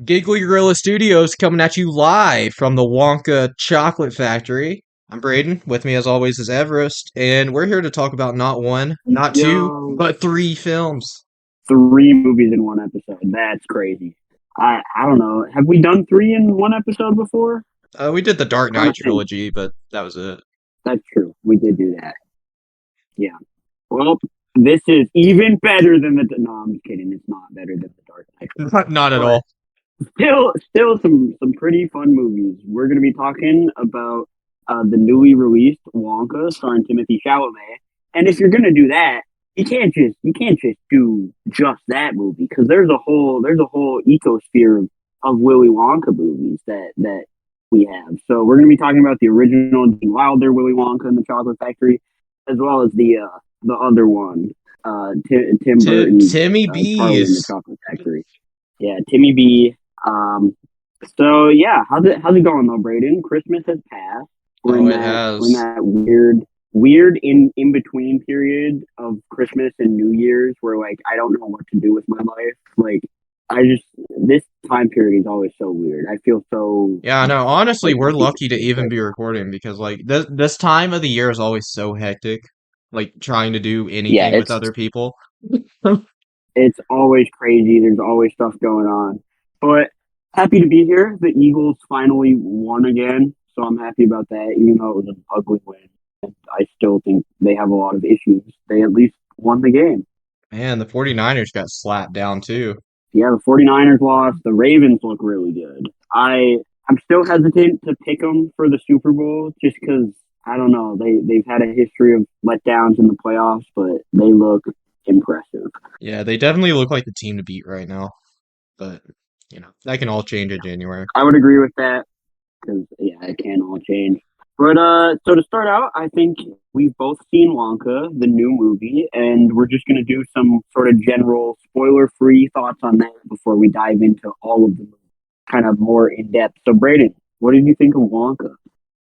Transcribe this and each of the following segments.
Giggly Gorilla Studios coming at you live from the Wonka Chocolate Factory. I'm Brayden. With me, as always, is Everest, and we're here to talk about not one, not two, Yo, but three films. three movies in one episode. That's crazy. I don't know. Have we done three in one episode before? We did the Dark trying Knight to think. trilogy, but that was it. That's true. We did do that. Yeah. Well, this is even better than the. No, I'm just kidding. It's not better than the Dark Knight. Not at But all. still some pretty fun movies. We're gonna be talking about the newly released Wonka, starring Timothée Chalamet. And if you're gonna do that, you can't just do just that movie because there's a whole ecosphere of Willy Wonka movies that we have. So we're gonna be talking about the original Gene Wilder Willy Wonka and the Chocolate Factory, as well as the other one, Tim Burton's Timmy Charlie and the B's. Chocolate Factory. Yeah, Timmy B. So yeah, how's it going though, Brayden? Christmas has passed. We're Oh, in it has. that weird in between period of Christmas and New Year's where like I don't know what to do with my life. Like I just this time period is always so weird. I feel so Yeah, no, honestly, like we're lucky to defeated even right be now. recording because, like, this time of the year is always so hectic, like, trying to do Yeah, anything with other people. it's always crazy. There's always stuff going on. But happy to be here. The Eagles finally won again, so I'm happy about that. Even though it was an ugly win, and I still think they have a lot of issues. They at least won the game. Man, the 49ers got slapped down too. Yeah, the 49ers lost. The Ravens look really good. I'm still hesitant to pick them for the Super Bowl just because I don't know. They've had a history of letdowns in the playoffs, but they look impressive. Yeah, they definitely look like the team to beat right now, but that can all change in January. I would agree with that. Because yeah, it can all change. But so to start out, I think we've both seen Wonka, the new movie, and we're just gonna do some sort of general spoiler-free thoughts on that before we dive into all of the movies, kind of more in depth. So, Brayden, what did you think of Wonka?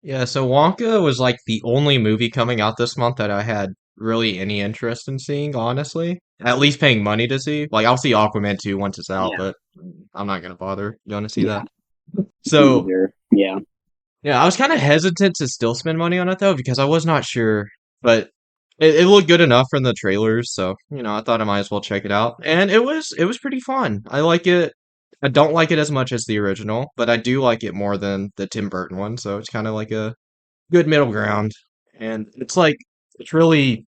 Yeah, so Wonka was like the only movie coming out this month that I had really any interest in seeing, honestly. At least paying money to see. Like I'll see Aquaman 2 once it's out, Yeah, but I'm not gonna bother going to see yeah, that. me So either. Yeah, yeah, I was kind of hesitant to still spend money on it though because I was not sure, but it looked good enough from the trailers, so I thought I might as well check it out, and it was pretty fun. I like it. I don't like it as much as the original, but I do like it more than the Tim Burton one, so it's kind of like a good middle ground. And it's like it's really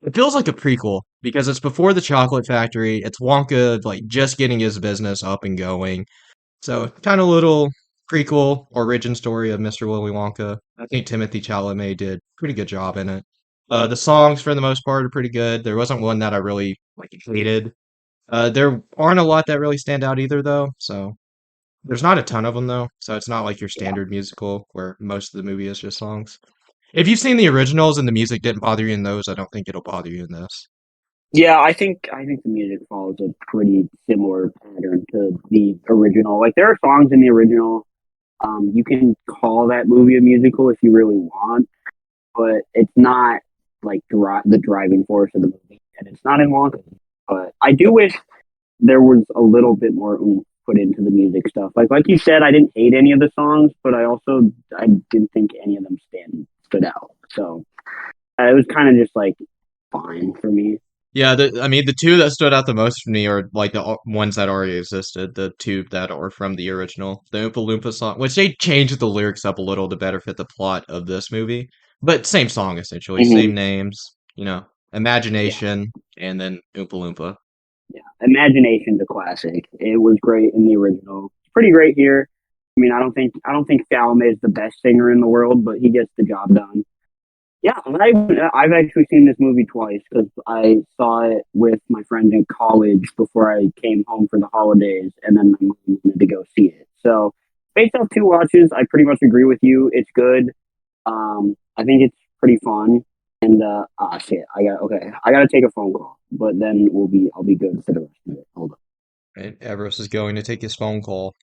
it feels like a prequel because it's before the Chocolate Factory. It's Wonka like just getting his business up and going. So kind of little prequel origin story of Mr. Willy Wonka. I think Timothée Chalamet did pretty good job in it. The songs for the most part are pretty good. There wasn't one that I really like hated. There aren't a lot that really stand out either though. So there's not a ton of them though. So it's not like your yeah, standard musical where most of the movie is just songs. If you've seen the originals and the music didn't bother you in those, I don't think it'll bother you in this. yeah. I think the music follows a pretty similar pattern to the original. Like there are songs in the original. You can call that movie a musical if you really want, but it's not like the driving force of the movie, and it's not in Wonka. But I do wish there was a little bit more oomph put into the music stuff. Like you said, I didn't hate any of the songs, but I didn't think any of them stood out. So it was kind of just like fine for me. Yeah, I mean, the two that stood out the most for me are like the ones that already existed, the two that are from the original, the Oompa Loompa song, which they changed the lyrics up a little to better fit the plot of this movie, but same song essentially, Hmm. same names, Yeah, Imagination and then Oompa Loompa. yeah. Imagination's a classic. It was great in the original. It's pretty great here. I mean, I don't think Chalamet is the best singer in the world, but he gets the job done. Yeah, I've actually seen this movie twice because I saw it with my friends in college before I came home for the holidays, and then my mom wanted to go see it. So, based off two watches, I pretty much agree with you. It's good. I think it's pretty fun. And shit, I gotta take a phone call, but then I'll be good for the rest of it. Hold on. Right? Everest is going to take his phone call.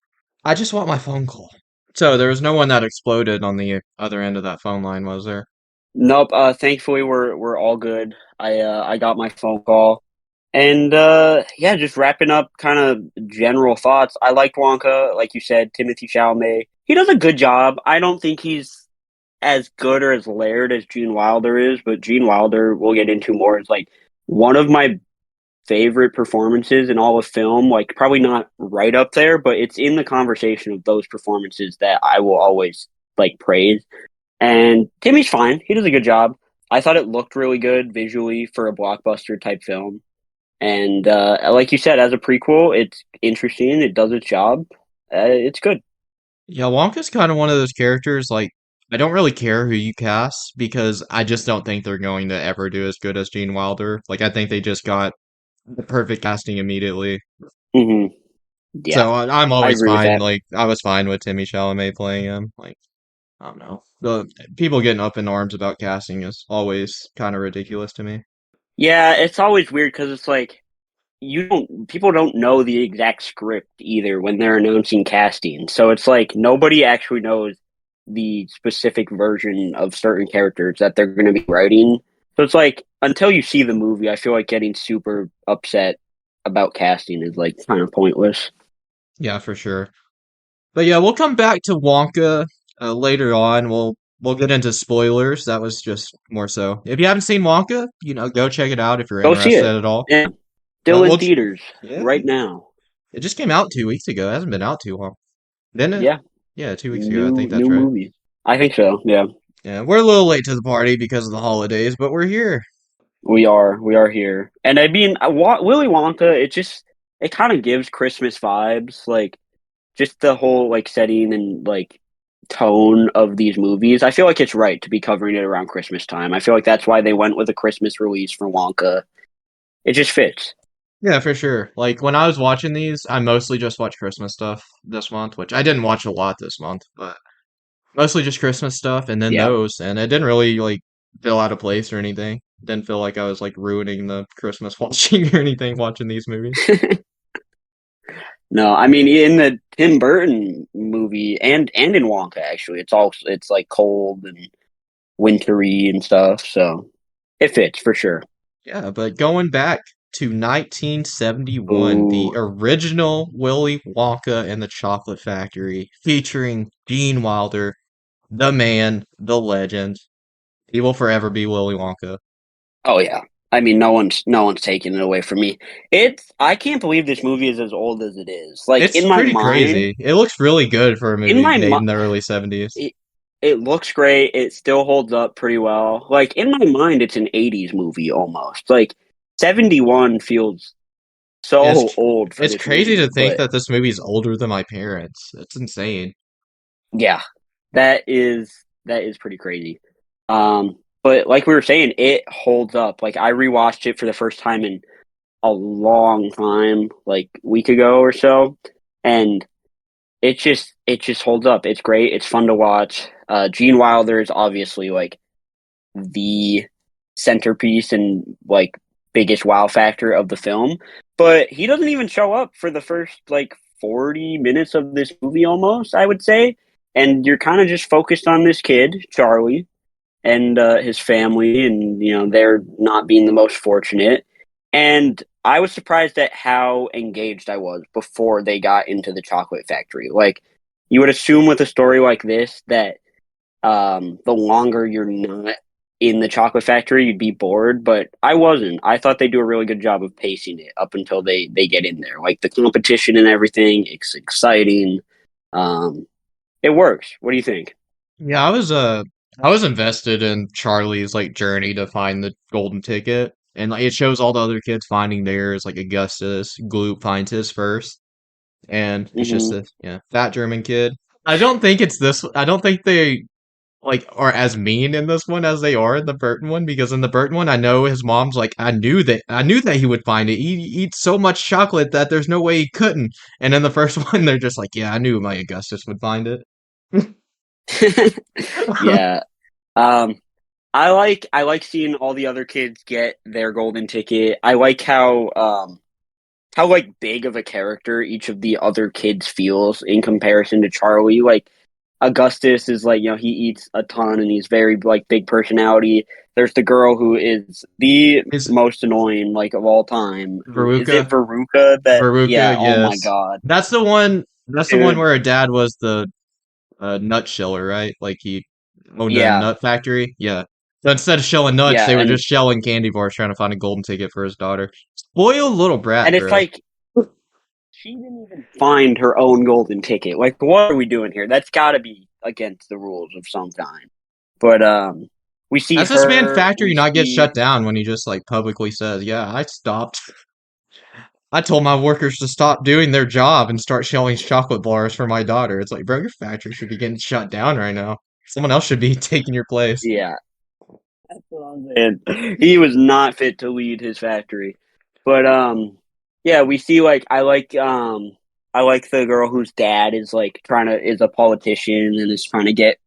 I just want my phone call. So there was no one that exploded on the other end of that phone line, was there? Nope. Thankfully, we're all good. I got my phone call. And yeah, just wrapping up kind of general thoughts. I liked Wonka, like you said, Timothée Chalamet. He does a good job. I don't think he's as good or as layered as Gene Wilder is, but Gene Wilder, we'll get into more, is like one of my favorite performances in all of film. Like probably not right up there, but it's in the conversation of those performances that I will always like praise. And Timmy's fine. He does a good job. I thought it looked really good visually for a blockbuster type film. And like you said, as a prequel, it's interesting. It does its job. It's good. Yeah, Wonka's kind of one of those characters, like, I don't really care who you cast because I just don't think they're going to ever do as good as Gene Wilder. Like, I think they just got the perfect casting immediately. Hmm. Yeah, So I'm I always agree with fine. that. Like, I was fine with Timmy Chalamet playing him. Like, I don't know. The people getting up in arms about casting is always kind of ridiculous to me. Yeah, it's always weird because it's like people don't know the exact script either when they're announcing casting. So it's like nobody actually knows the specific version of certain characters that they're going to be writing. So it's like until you see the movie, I feel like getting super upset about casting is like kind of pointless. Yeah, for sure. But yeah, we'll come back to Wonka later on. We'll get into spoilers. That was just more so. If you haven't seen Wonka, go check it out if you're Go see interested it. at all. Yeah, still But in theaters yeah, right now. it just came out 2 weeks ago. It hasn't been out too long. Didn't it? Yeah, Yeah, 2 weeks ago. I new think that's new right. movie. I think so. Yeah. Yeah, we're a little late to the party because of the holidays, but we're here. We are here, and I mean, Willy Wonka. It kind of gives Christmas vibes, like just the whole like setting and like tone of these movies. I feel like it's right to be covering it around Christmas time. I feel like that's why they went with a Christmas release for Wonka. It just fits. Yeah, for sure. Like when I was watching these, I mostly just watched Christmas stuff this month, which I didn't watch a lot this month, but mostly just Christmas stuff and then Yeah. those, and it didn't really like feel out of place or anything. Didn't feel like I was like ruining the Christmas watching or anything watching these movies. No, I mean in the Tim Burton movie and in Wonka actually, it's like cold and wintry and stuff, so it fits for sure. Yeah, but going back to 1971, the Ooh. original Willy Wonka and the Chocolate Factory, featuring Gene Wilder, the man, the legend. He will forever be Willy Wonka. Oh yeah. I mean, no one's taking it away from me. I can't believe this movie is as old as it is. Like It's pretty crazy. It looks really good for a in movie my made mind, in the early 70s. it looks great. It still holds up pretty well. Like in my mind, it's an '80s movie almost. Like '71 feels It's so old for it's this crazy to movie, think but that this movie is older than my parents. It's insane. yeah, that is pretty crazy. But like we were saying, it holds up. Like I rewatched it for the first time in a long time, like a week ago or so, and it just holds up. It's great. It's fun to watch. Gene Wilder is obviously like the centerpiece and like biggest wow factor of the film, but he doesn't even show up for the first like 40 minutes of this movie almost, I would say. And you're kind of just focused on this kid, Charlie, and his family, and they're not being the most fortunate. And I was surprised at how engaged I was before they got into the chocolate factory. Like you would assume with a story like this that the longer you're not in the chocolate factory, you'd be bored. But I wasn't. I thought they do a really good job of pacing it up until they get in there. Like the competition and everything, it's exciting. Um, it works. What do you think? Yeah, I was invested in Charlie's like journey to find the golden ticket. And like it shows all the other kids finding theirs, like Augustus Gloop finds his first. And it's just Hmm. this, fat German kid. I don't think they like are as mean in this one as they are in the Burton one, because in the Burton one I know his mom's like, I knew that he would find it. He eats so much chocolate that there's no way he couldn't. And in the first one they're just like, yeah, I knew my Augustus would find it. Yeah. Um, I like seeing all the other kids get their golden ticket. I like how like big of a character each of the other kids feels in comparison to Charlie. Like Augustus is like, he eats a ton and he's very like big personality. There's the girl who is the Is most annoying like of all time. Who is it? Veruca? Veruca? That Veruca, yeah. Oh my yes. god, That's the one. That's the one dude. where her dad was the nut shiller, right? Like he owned a Yeah, nut factory. Yeah. So instead of shelling nuts, yeah, they were and just shelling candy bars, trying to find a golden ticket for his daughter. Spoiled little brat, it's bro. like she didn't even find her own golden ticket. Like, what are we doing here? That's got to be against the rules of some kind. But we see How's this man her. factory We not get see shut down when he just like publicly says, "Yeah, I stopped. I told my workers to stop doing their job and start shelling chocolate bars for my daughter." It's like, bro, your factory should be getting shut down right now. Someone else should be taking your place. yeah. That's what I'm saying. He was not fit to lead his factory. But yeah, we see like I like the girl whose dad is like is a politician and is trying to get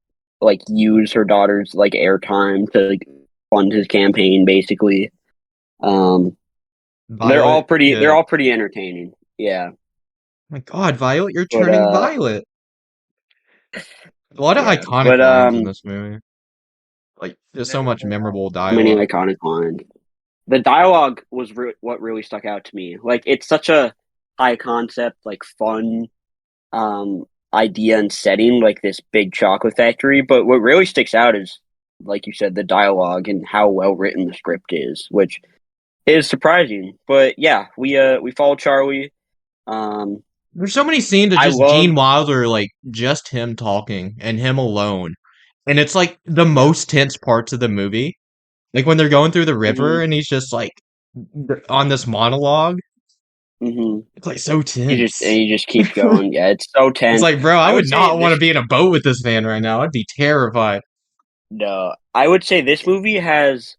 like use her daughter's like airtime to like fund his campaign basically. Um Violet, they're yeah. all pretty entertaining. Yeah. My God, Violet, you're But turning violet. A lot of yeah. iconic But lines in this movie. Like, there's so there much are memorable so many dialogue. iconic lines. The dialogue was what really stuck out to me. Like it's such a high concept, like fun um, idea and setting, like this big chocolate factory. But what really sticks out is, like you said, the dialogue and how well written the script is, which is surprising. But yeah, we follow Charlie. Um, There's so many scenes of I just love, Gene Wilder, like, just him talking and him alone. And it's like the yeah, most tense parts of the movie. Like when they're going through the river hmm and he's just like on this monologue. hmm It's like so tense. he just keeps going. Yeah, it's so It's tense. like, bro, I I would would say not want this to be in a boat with this man right now. I'd be terrified. no, I would say this movie has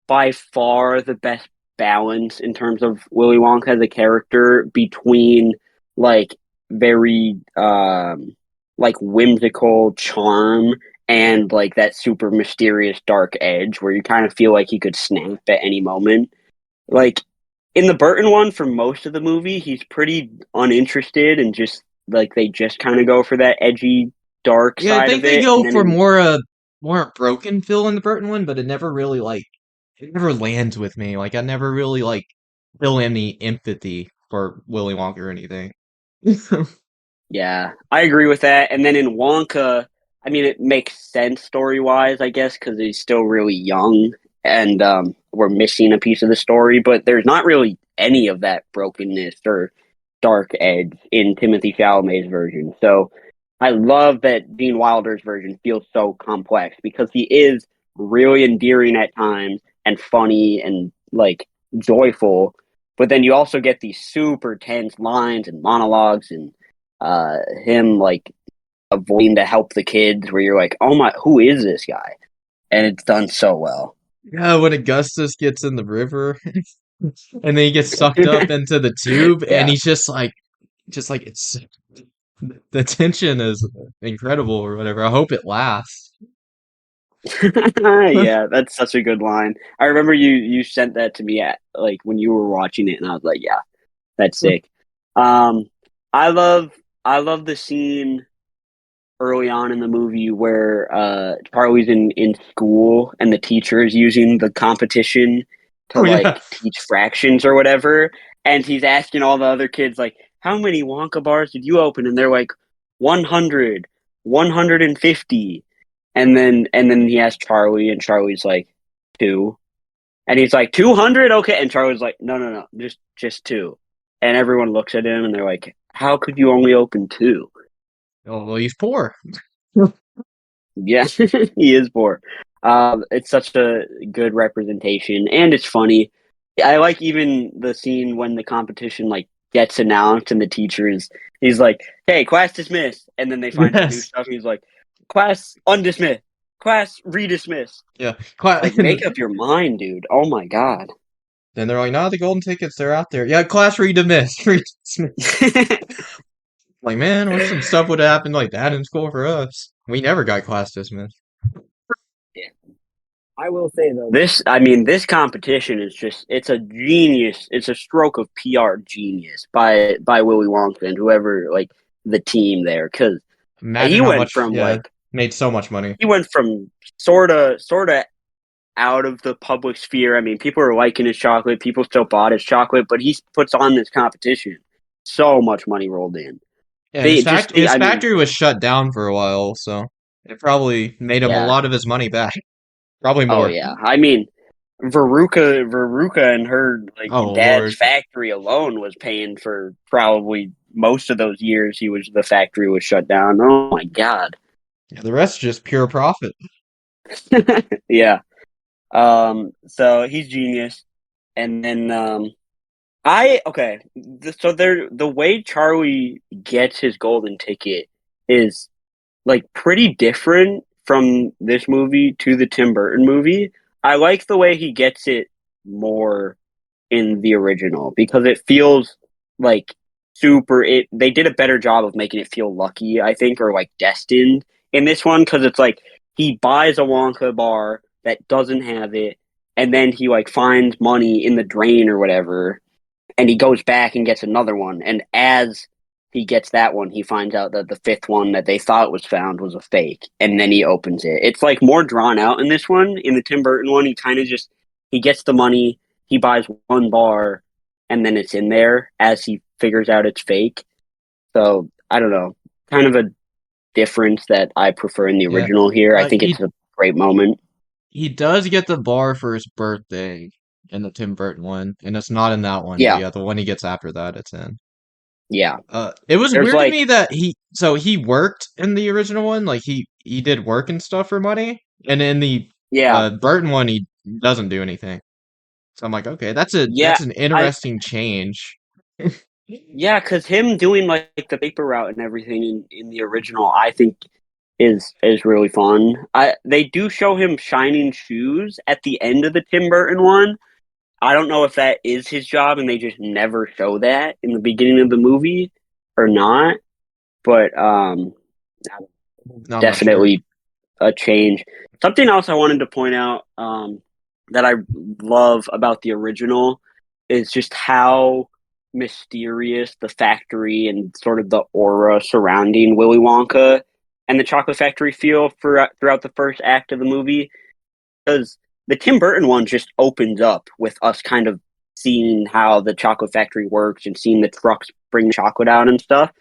by far the best balance in terms of Willy Wonka as a character between like very like whimsical charm and like that super mysterious dark edge where you kind of feel like he could snap at any moment. Like in the Burton one for most of the movie, he's pretty uninterested and just like they just kind of go for that edgy dark Yeah, I side think of they it go and then for in more broken feel in the Burton one, but it never really like it never lands with me. Like I never really like feel any empathy for Willy Wonka or anything. Yeah, I agree with that. And then in Wonka, I mean, it makes sense story wise, I guess, because he's still really young and we're missing a piece of the story, but there's not really any of that brokenness or dark edge in Timothée Chalamet's version. So I love that Gene Wilder's version feels so complex because he is really endearing at times and funny and like joyful, but then you also get these super tense lines and monologues and him like avoiding to help the kids where you're like, oh my, who is this guy? And it's done so well. Yeah, when Augustus gets in the river and then he gets sucked up into the tube and Yeah. he's just like it's the tension is incredible or whatever. I hope it lasts. Yeah, that's such a good line. I remember you sent that to me at like when you were watching it and I was like, yeah, that's sick. Um I love I love the scene early on in the movie where Charlie's in school and the teacher is using the competition to Oh yeah. like teach fractions or whatever, and he's asking all the other kids like, "How many Wonka bars did you open?" And they're like, 100, 150, and then he asks Charlie, and Charlie's like, two, and he's like 200, okay, and Charlie's like, no, no, no, just two, and everyone looks at him and they're like, "How could you only open two?" Oh, well, he's poor. Yeah, he is poor. It's such a good representation, and it's funny. I like even the scene when the competition like gets announced, and the teacher he's like, "Hey, class dismissed," and then they find out new Yes. stuff. And he's like, "Class undismissed, class redismissed." Yeah. Like, make up your mind, dude. Oh my god. Then they're like, no, the golden tickets, they're out there. Yeah, class redismissed. Redismissed. Like, man, wish some stuff would have happened like that in school for us. We never got class dismissed. I will say though, I mean, this competition is it's a genius. It's a stroke of PR genius by Willy Wonka and whoever like the team there. Because Imagine He how went much, from yeah, like made so much money. he went from sorta out of the public sphere. I mean, people are liking his chocolate. People still bought his chocolate, but he puts on this competition. So much money rolled in. Yeah, and They just, his I mean, factory was shut down for a while, so it probably made him a yeah. lot of his money back. Probably Oh more. yeah. I mean, Veruca and her like Oh dad's Lord. factory alone was paying for probably most of those years the factory was shut down. Oh my god. Yeah, the rest just pure profit. Yeah. So he's genius. And then so the way Charlie gets his golden ticket is like pretty different from this movie to the Tim Burton movie. I like the way he gets it more in the original because it feels like super it they did a better job of making it feel lucky, I think, or like destined in this one because it's like he buys a Wonka bar that doesn't have it and then he like finds money in the drain or whatever and he goes back and gets another one. And as he gets that one, he finds out that the fifth one that they thought was found was a fake, and then he opens it. It's like more drawn out in this one. In the Tim Burton one, he kind of just he gets the money, he buys one bar, and then it's in there as he figures out it's fake. So I don't know, kind of a difference that I prefer in the Yeah. original here. I think it's He a great moment. he does get the bar for his birthday in the Tim Burton one, and it's not in that one, but Yeah, yeah, the one he gets after that, it's in. yeah. It was There's weird to me like that he worked in the original one, like he did work and stuff for money, and in the yeah, Burton one he doesn't do anything. So I'm like, okay, yeah. that's an I interesting change. Yeah, because him doing like the paper route and everything in the original, I think is really fun. I They do show him shining shoes at the end of the Tim Burton one. I don't know if that is his job and they just never show that in the beginning of the movie or not, but No, I'm not sure. definitely a change. Something else I wanted to point out that I love about the original is just how mysterious the factory and sort of the aura surrounding Willy Wonka and the Chocolate Factory feel throughout the first act of the movie. Because the Tim Burton one just opens up with us kind of seeing how the Chocolate Factory works and seeing the trucks bring chocolate out and stuff.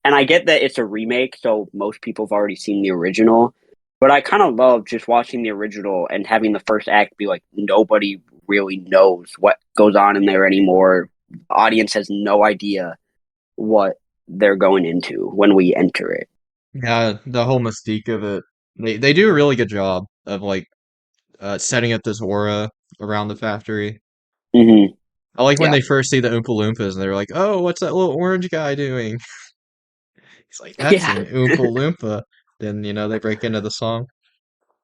And I get that it's a remake, so most people have already seen the original. But I kind of love just watching the original and having the first act be like nobody really knows what goes on in there anymore. The audience has no idea what they're going into when we enter it. Yeah, the whole mystique of it. They do a really good job of like setting up this aura around the factory. Hmm. I like when Yeah. they first see the Oompa Loompas and they're like, "Oh, what's that little orange guy doing?" He's like, "That's Yeah. an Oompa Loompa." Then they break into the song.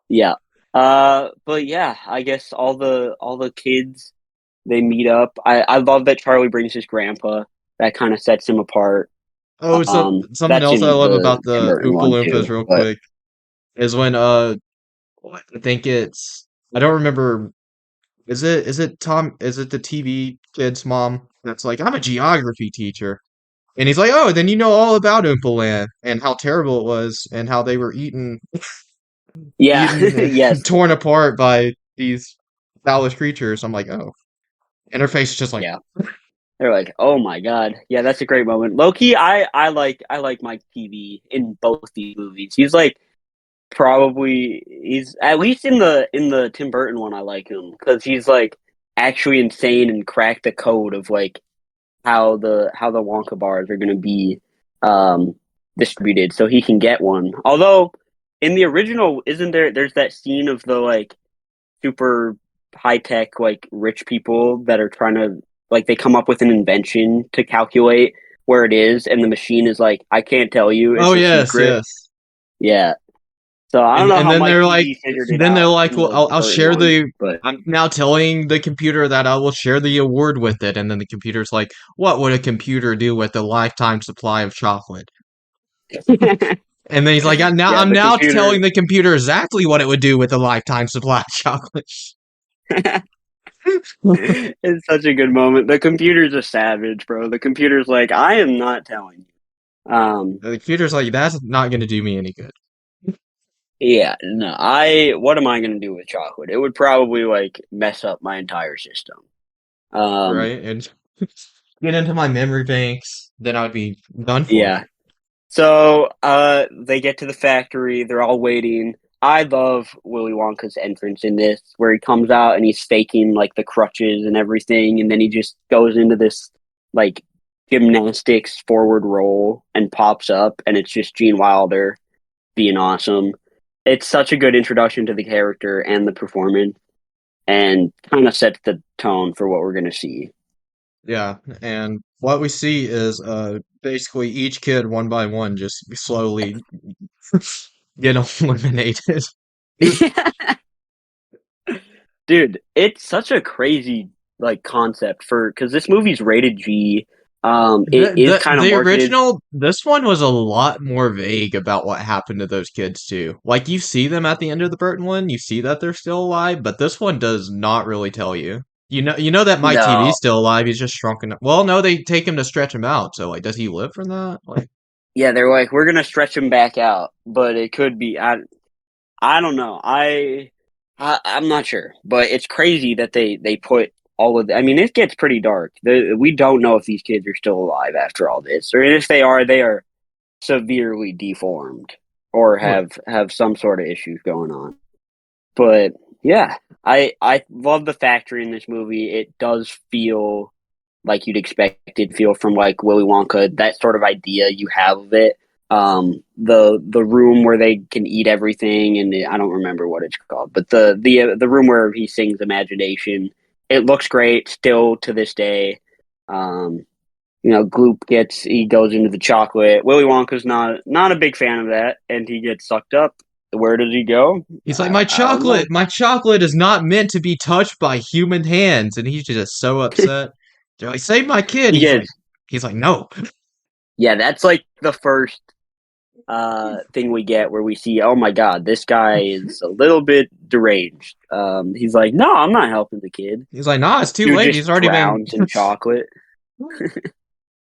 Yeah. But yeah, I guess all the kids they meet up. I love that Charlie brings his grandpa. That kind of sets him apart. Oh, something That's else I in love the about Tim the Burton Oompa one Loompas, too. real But quick, is when I think it's I don't remember. Is it the TV kid's mom that's like, I'm a geography teacher. And he's like, oh, then you know all about Oompa Land and how terrible it was and how they were yeah, eaten, yes, torn apart by these foulest creatures. I'm like, oh. And her face is just like, yeah. They're like, oh my god, yeah, that's a great moment. Loki, I like Mike TV in both these movies. He's at least in the Tim Burton one. I like him because he's like actually insane and cracked the code of like how the Wonka bars are going to be um, distributed, so he can get one. Although in the original, isn't there's that scene of the like super high tech like rich people that are trying to like they come up with an invention to calculate where it is, and the machine is like, I can't tell you, oh it's a yes, secret. yes. Yeah. So I don't know And how then Mike they're like, TV figured it then they're out like, in well, the I'll Burton share one, the. but I'm now telling the computer that I will share the award with it, and then the computer's like, what would a computer do with a lifetime supply of chocolate? And then he's like, yeah, I'm the now computer. telling the computer exactly what it would do with a lifetime supply of chocolate. It's such a good moment. The computer's a savage, bro. The computer's like, I am not telling you. Um, The computer's like, that's not going to do me any good. yeah, no, I what am I gonna do with chocolate? It would probably like mess up my entire system. Um, Right? And get into my memory banks, then I'd be done for. yeah. So they get to the factory, they're all waiting. I love Willy Wonka's entrance in this, where he comes out and he's faking like the crutches and everything, and then he just goes into this like gymnastics forward roll and pops up, and it's just Gene Wilder being awesome. It's such a good introduction to the character and the performance, and kind of sets the tone for what we're gonna see. Yeah, and what we see is basically each kid one by one just slowly get eliminated. Dude, it's such a crazy like concept for because this movie's rated G. It The, is the kind of the marketed. original this one was a lot more vague about what happened to those kids too. Like you see them at the end of the Burton one, you see that they're still alive, but this one does not really tell you. You know that Mike TV's No, still alive, he's just shrunken. Well, no, they take him to stretch him out. So like does he live from that? Like yeah, they're like we're gonna stretch him back out, but it could be. I don't know. I'm not sure, but it's crazy that they put all of. I mean, it gets pretty dark. We don't know if these kids are still alive after all this, or if they are severely deformed or what? have some sort of issues going on. But yeah, I love the factory in this movie. It does feel like you'd expect it to feel from like Willy Wonka, that sort of idea you have of it. The room where they can eat everything, and I don't remember what it's called, but the room where he sings Imagination. It looks great still to this day. Um, Gloop he goes into the chocolate. Willy Wonka's not a big fan of that, and he gets sucked up. Where does he go? He's like, I don't know. my chocolate is not meant to be touched by human hands, and he's just so upset. They're like, save my kid. He gets He's like, no. Yeah, that's like the first thing we get where we see, oh my god, this guy is a little bit deranged. He's like, no, I'm not helping the kid. He's like, nah, it's too Dude late. just He's already been. drowns in chocolate.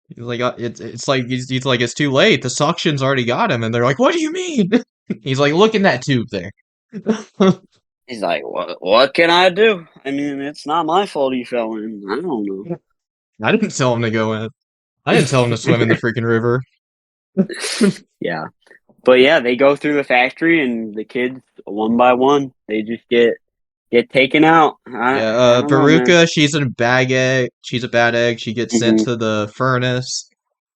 He's like, it's like he's like it's too late. The suction's already got him, and they're like, what do you mean? He's like, look in that tube there. He's like, what can I do? I mean, it's not my fault he fell in. I don't I didn't tell him to go in. I didn't tell him to swim in know. the freaking river. Yeah. But yeah, they go through the factory and the kids one by one, they just get taken out. Yeah, I don't know, man. Veruca, she's a bag egg. She's a bad egg. She gets sent Hmm. to the furnace.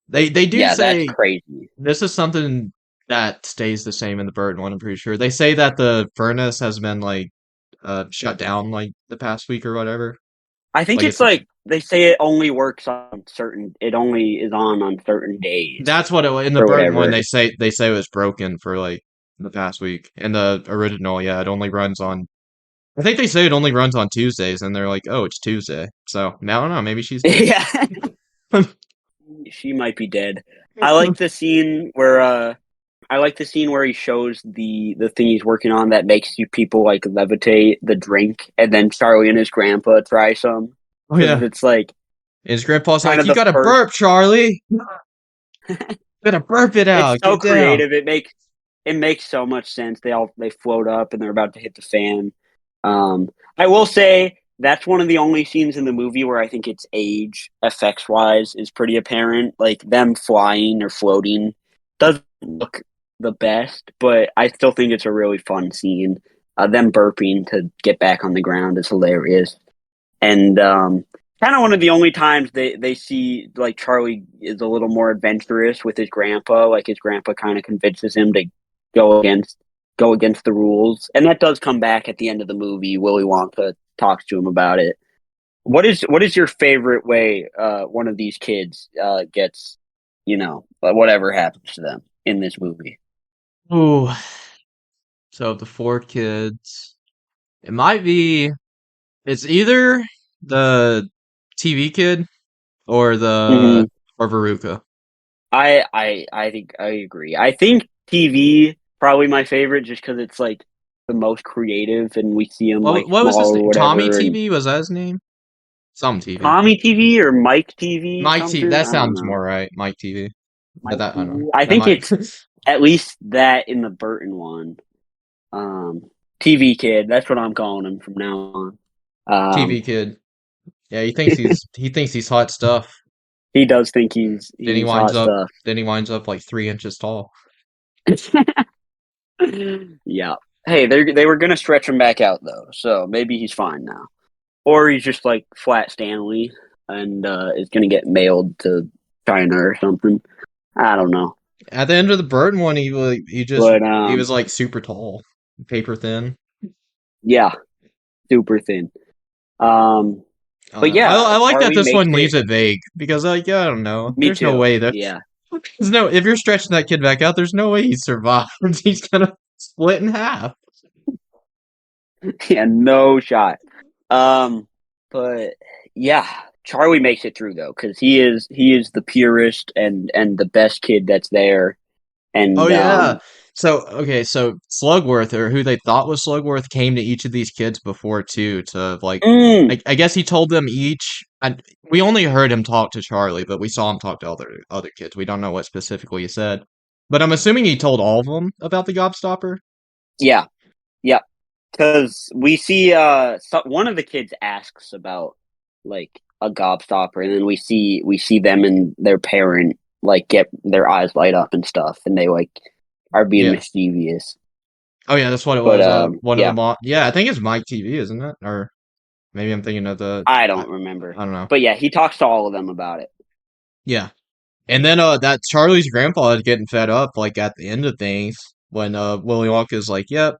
They do Yeah, that's say crazy. this is something that stays the same in the Burton one, I'm pretty sure. They say that the furnace has been like shut down like the past week or whatever. I think Like it's it's like they say it only works on certain. It only is on certain days that's what in the or Burton one whatever. they say it was broken for like the past week. In the original, yeah, it only runs on I think they say it only runs on Tuesdays and they're like, "Oh, it's Tuesday." So, I don't know, maybe she's dead. Yeah, she might be dead. I like the scene where I like the scene where he shows the thing he's working on that makes you people like levitate the drink, and then Charlie and his grandpa try some Oh because yeah. it's like And his grandpa's kind like, of "You the gotta first. burp, Charlie. You gotta burp it It's out. so Get down." creative. It makes so much sense. They float up and they're about to hit the fan. Um, I will say that's one of the only scenes in the movie where I think its age effects wise is pretty apparent. Like them flying or floating doesn't look the best, but I still think it's a really fun scene. Them burping to get back on the ground is hilarious, and kind of one of the only times they see like Charlie is a little more adventurous with his grandpa. Like his grandpa kind of convinces him to go against go against the rules, and that does come back at the end of the movie. Willy Wonka talks to him about it. What is your favorite way one of these kids gets whatever happens to them in this movie? Ooh. So of the four kids, it might be it's either the TV kid or the Hmm. or Veruca. I think I agree. I think TV probably my favorite just because it's like the most creative and we see him like What was his small or name? Tommy whatever. And TV? Was that his name? Some TV. Tommy TV or Mike TV Mike TV. something. That I don't sounds know. more right. Mike TV. But Mike that I don't know. TV. I That think might it's at least that in the Burton one. TV kid. That's what I'm calling him from now on. TV kid. Yeah, he thinks he's hot stuff. He does think Then he he's winds hot up stuff. then he winds up like 3 inches tall. Yeah. Hey, they were gonna stretch him back out though, so maybe he's fine now, or he's just like Flat Stanley and is gonna get mailed to China or something. I don't know, At the end of the Burton one, but he was like super tall, paper thin. yeah, super thin. Um, I don't but know. I, yeah, I like that Charlie this makes one it. leaves it vague because like yeah, I don't know. Me There's no too. way that Yeah, there's no if you're stretching that kid back out, there's no way he survives. He's gonna split in half. yeah, no shot. Um, but yeah, Charlie makes it through though because he is the purest and the best kid that's there, Oh and yeah. So okay, so Slugworth or who they thought was Slugworth came to each of these kids before too to like mm, I guess he told them each and we only heard him talk to Charlie, but we saw him talk to other kids. We don't know what specifically he said. But I'm assuming he told all of them about the Gobstopper. yeah, yeah. Because we see one of the kids asks about like a gobstopper, and then we see them and their parent like get their eyes light up and stuff, and they like are being Yeah. mischievous. Oh yeah, that's what it But was. One of the yeah, yeah, I think it's Mike TV, isn't it? Or maybe I'm thinking of the I I, don't remember. I don't know. But yeah, he talks to all of them about it. Yeah. And then that Charlie's grandpa is getting fed up like at the end of things when Willy Wonka's like, "Yep,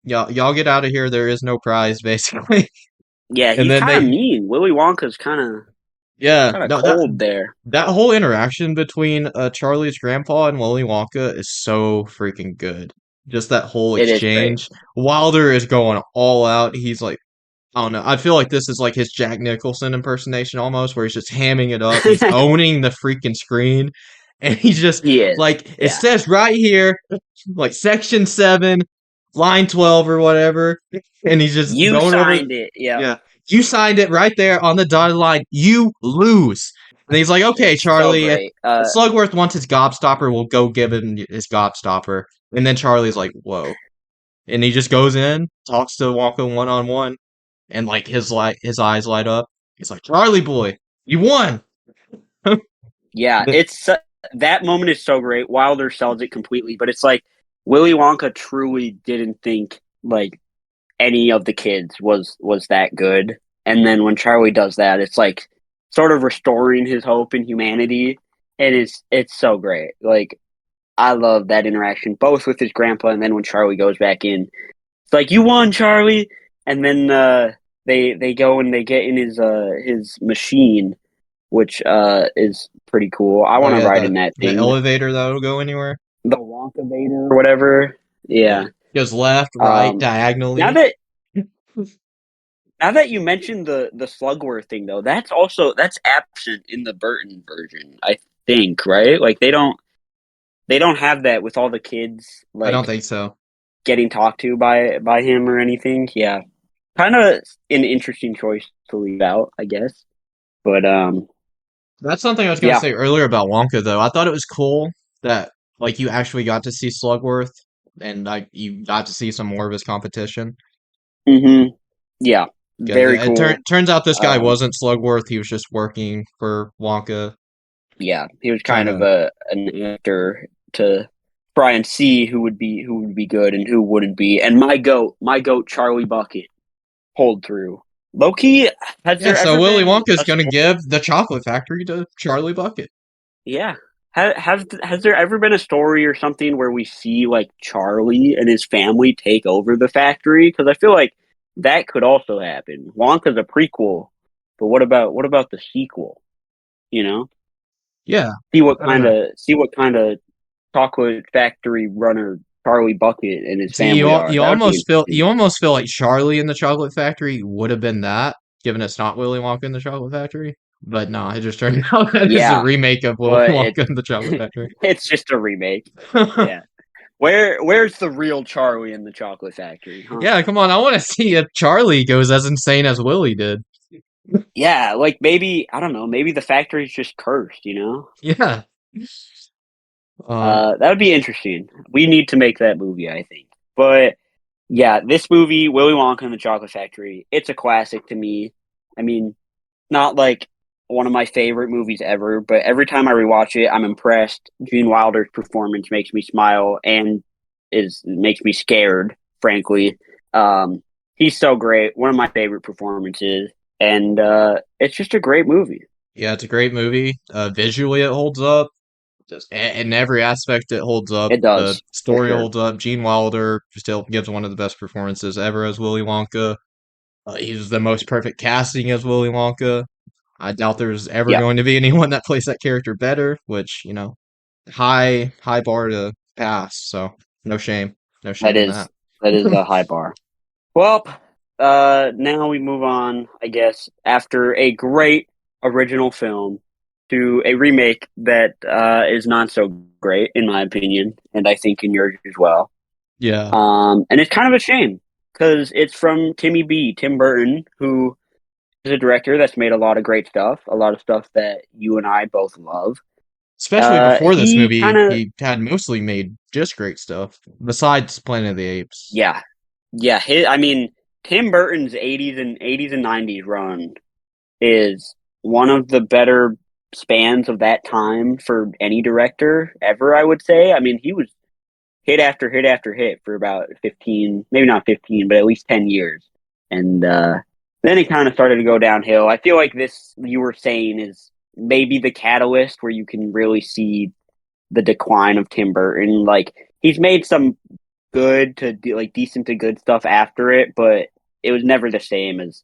y'all get out of here. There is no prize," basically. Yeah, And he's then kind of they mean. Willy Wonka's yeah, kind of no that cold there. that whole interaction between Charlie's grandpa and Willy Wonka is so freaking good. Just that whole It is great. exchange. Wilder is going all out. He's like I don't know. I feel like this is like his Jack Nicholson impersonation almost, where he's just hamming it up. He's owning the freaking screen. And he's just He is. like, it Yeah. says right here, like section 7, line 12 or whatever. And he's just You going over, signed it. Yep. yeah, you signed it right there on the dotted line. You lose. And he's like, okay, It's so Charlie, great. Slugworth wants his gobstopper. We'll go give him his gobstopper. And then Charlie's like, whoa. And he just goes in, talks to Wonka one on one and like his eyes light up. He's like, Charlie boy, you won. Yeah, that moment is so great. Wilder sells it completely, but it's like Willy Wonka truly didn't think like any of the kids was that good. And then when Charlie does that, it's like sort of restoring his hope in humanity. And it's so great. Like I love that interaction, both with his grandpa and then when Charlie goes back in. It's like you won, Charlie. And then they go and they get in his machine, which is pretty cool. I Oh want to yeah, ride the in that the thing, elevator that'll go anywhere. the Wonka Vader or whatever. Yeah, Yeah. goes left, right, Um, now diagonally. that now that you mentioned the Slugworth thing though, that's absent in the Burton version, I think, right? Like they don't have that with all the kids I don't like think so. getting talked to by him or anything. Yeah. Kind of an interesting choice to leave out, I guess. But That's something I was gonna yeah. say earlier about Wonka though. I thought it was cool that like you actually got to see Slugworth and like you got to see some more of his competition. Mhm. Yeah. Because Very cool. turns out this guy Um wasn't Slugworth. He was just working for Wonka, yeah, he was trying kind of to. an actor to try and see who would be good and who wouldn't be. And my goat Charlie Bucket pulled through. Loki, has Yeah, there so ever Willy been Wonka's a gonna story? give the chocolate factory to Charlie Bucket. Yeah. Has there ever been a story or something where we see like Charlie and his family take over the factory? Because I feel like that could also happen. Wonka's a prequel, but what about the sequel? You know, Yeah, I don't know. see what kind of chocolate factory runner Charlie Bucket and his See, family are. That would be you interesting. almost feel like Charlie in the chocolate factory would have been that, given it's not Willy Wonka in the chocolate factory. But no, it just turned out that it's a Yeah, remake of Willy but Wonka in the chocolate factory. it's just a remake. Yeah. Where's the real Charlie in the chocolate factory, huh? Yeah, come on, I want to see if Charlie goes as insane as Willy did. Yeah, like maybe I don't know, maybe the factory's just cursed, you know? Yeah. That would be interesting. We need to make that movie, I think. But yeah, this movie, Willy Wonka and the Chocolate Factory, it's a classic to me. I mean, not like one of my favorite movies ever, but every time I rewatch it, I'm impressed. Gene Wilder's performance makes me smile and is makes me scared, frankly. Um, he's so great. One of my favorite performances, and it's just a great movie. Yeah, it's a great movie. Visually, it holds up. Just in every aspect, it holds up. It The does, for story sure. holds up. Gene Wilder still gives one of the best performances ever as Willy Wonka. He's the most perfect casting as Willy Wonka. I doubt there's ever Yeah, going to be anyone that plays that character better, which, high bar to pass. So no shame. No that shame in is that. that is a high bar. Well, now we move on, I guess, after a great original film to a remake that is not so great, in my opinion, and I think in yours as well. Yeah. And it's kind of a shame because it's from Tim Burton, who is a director that's made a lot of great stuff, a lot of stuff that you and I both love. Especially before this He movie, kind of, he had mostly made just great stuff, besides Planet of the Apes. yeah, yeah. I mean, Tim Burton's '80s and '90s run is one of the better spans of that time for any director ever, I would say. I mean, he was hit after hit after hit for about 15, maybe not 15, but at least 10 years. And then it kind of started to go downhill. I feel like this, you were saying, is maybe the catalyst where you can really see the decline of Tim Burton. Like, he's made some good to like decent to good stuff after it, but it was never the same as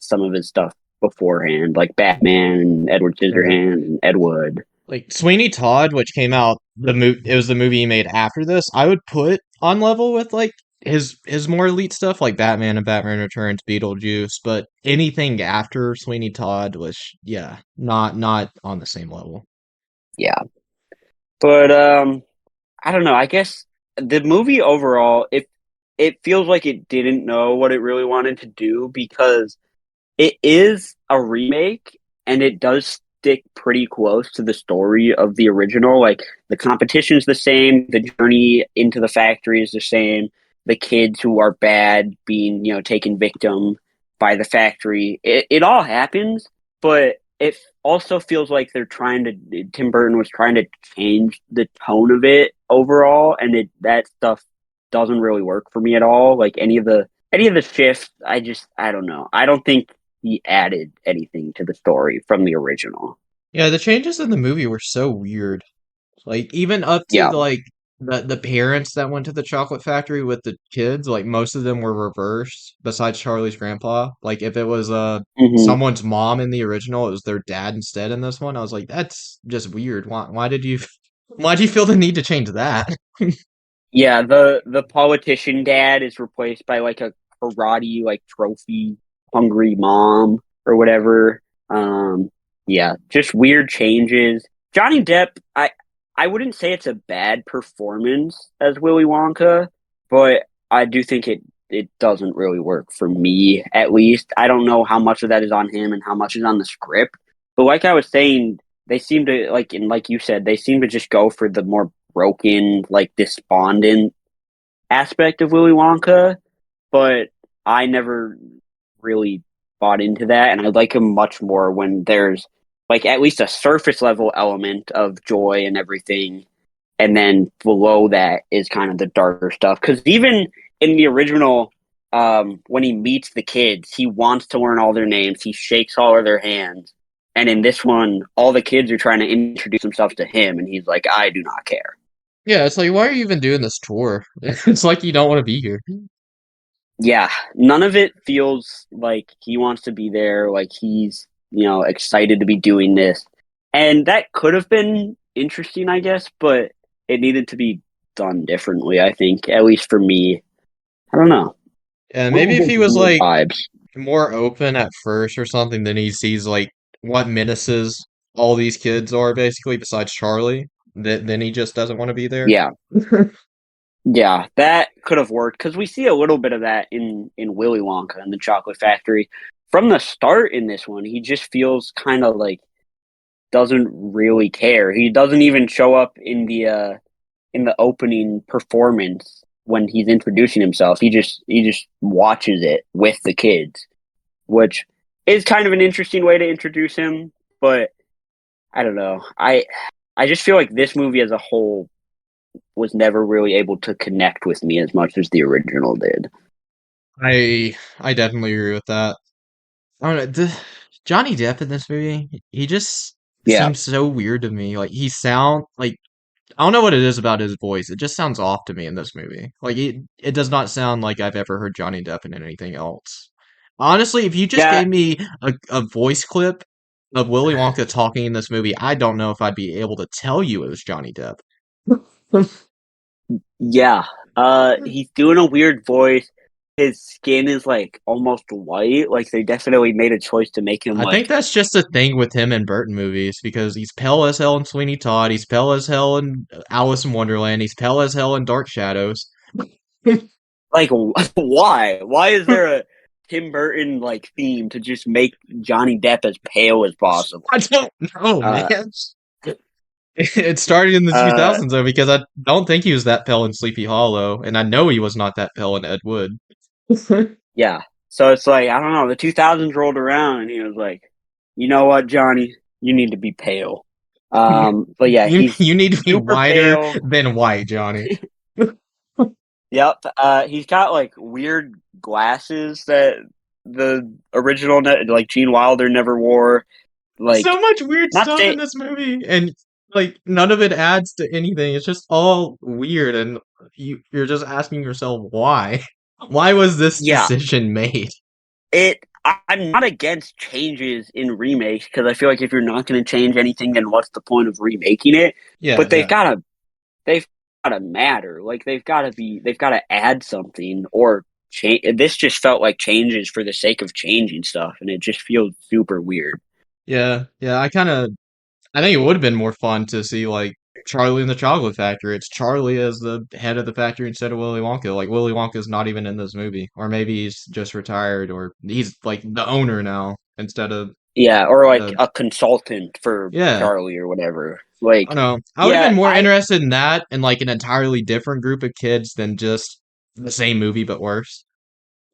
some of his stuff beforehand, like Batman and Edward Yeah. Scissorhands and Ed Wood. Like Sweeney Todd, which came out it was the movie he made after this. I would put on level with like his more elite stuff like Batman and Batman Returns, Beetlejuice, but anything after Sweeney Todd was not on the same level. Yeah, but I don't know. I guess the movie overall, it feels like it didn't know what it really wanted to do because it is a remake and it does stick pretty close to the story of the original. Like the competition's the same, the journey into the factory is the same, the kids who are bad being, taken victim by the factory. It all happens, but it also feels like Tim Burton was trying to change the tone of it overall, and that stuff doesn't really work for me at all. Like any of the shifts, I don't know. I don't think he added anything to the story from the original. Yeah, the changes in the movie were so weird. Like even up to Yeah. like the parents that went to the chocolate factory with the kids, like most of them were reversed besides Charlie's grandpa. Like if it was hmm someone's mom in the original, it was their dad instead in this one. I was like, that's just weird. Why did you why do you feel the need to change that? Yeah, the politician dad is replaced by like a karate like trophy hungry mom or whatever. Um yeah, just weird changes. Johnny Depp, I wouldn't say it's a bad performance as Willy Wonka, but I do think it doesn't really work for me at least. I don't know how much of that is on him and how much is on the script. But like I was saying, they seem to like you said, they seem to just go for the more broken, like despondent aspect of Willy Wonka, but I never really bought into that, and I like him much more when there's like at least a surface level element of joy and everything, and then below that is kind of the darker stuff. Because even in the original, when he meets the kids, he wants to learn all their names. He shakes all of their hands. And in this one, all the kids are trying to introduce themselves to him, and he's like, "I do not care." Yeah, it's like why are you even doing this tour? It's like you don't want to be here. Yeah, none of it feels like he wants to be there, like he's, excited to be doing this. And that could have been interesting, I guess, but it needed to be done differently, I think, at least for me. I don't know. And One maybe of if those he was weird like vibes. more open at first or something, then he sees like what menaces all these kids are basically besides Charlie. Then he just doesn't want to be there. Yeah. Yeah, that could have worked because we see a little bit of that in Willy Wonka and the Chocolate Factory. From the start in this one, he just feels kind of like doesn't really care. He doesn't even show up in the opening performance when he's introducing himself. He just watches it with the kids, which is kind of an interesting way to introduce him. But I don't know. I just feel like this movie as a whole was never really able to connect with me as much as the original did. I definitely agree with that. I don't know. Johnny Depp in this movie, he just Yeah, seems so weird to me. Like he sound like I don't know what it is about his voice. It just sounds off to me in this movie. Like it does not sound like I've ever heard Johnny Depp in anything else. Honestly, if you just yeah, gave me a voice clip of Willy Wonka talking in this movie, I don't know if I'd be able to tell you it was Johnny Depp. yeah. He's doing a weird voice. His skin is like almost white. Like they definitely made a choice to make him I think like, that's just a thing with him in Burton movies because he's pale as hell in Sweeney Todd, he's pale as hell in Alice in Wonderland, he's pale as hell in Dark Shadows. like why? Why is there a Tim Burton like theme to just make Johnny Depp as pale as possible? I don't know, Uh, man. It started in the uh, 2000s though because I don't think he was that pale in Sleepy Hollow, and I know he was not that pale in Ed Wood. yeah. So it's like I don't know. The 2000s rolled around, and he was like, "You know what, Johnny? You need to be pale." But yeah, he's You need to be super whiter pale. than white, Johnny. Yep. He's got like weird glasses that the original like Gene Wilder never wore. So Like, much weird not stuff in say this movie, and like none of it adds to anything. It's just all weird, and you're just asking yourself why. Why was this yeah. decision made? I'm not against changes in remakes because I feel like if you're not going to change anything, then what's the point of remaking it? Yeah, But yeah. they've got to matter. Like they've got to add something or change. This just felt like changes for the sake of changing stuff, and it just feels super weird. Yeah, yeah, I think it would have been more fun to see like Charlie in the Chocolate Factory. It's Charlie as the head of the factory instead of Willy Wonka. Like Willy Wonka's not even in this movie, or maybe he's just retired, or he's like the owner now instead of Yeah, or like the a consultant for yeah. Charlie or whatever. I Like, don't know. I would have been yeah, more interested in that and like an entirely different group of kids than just the same movie but worse.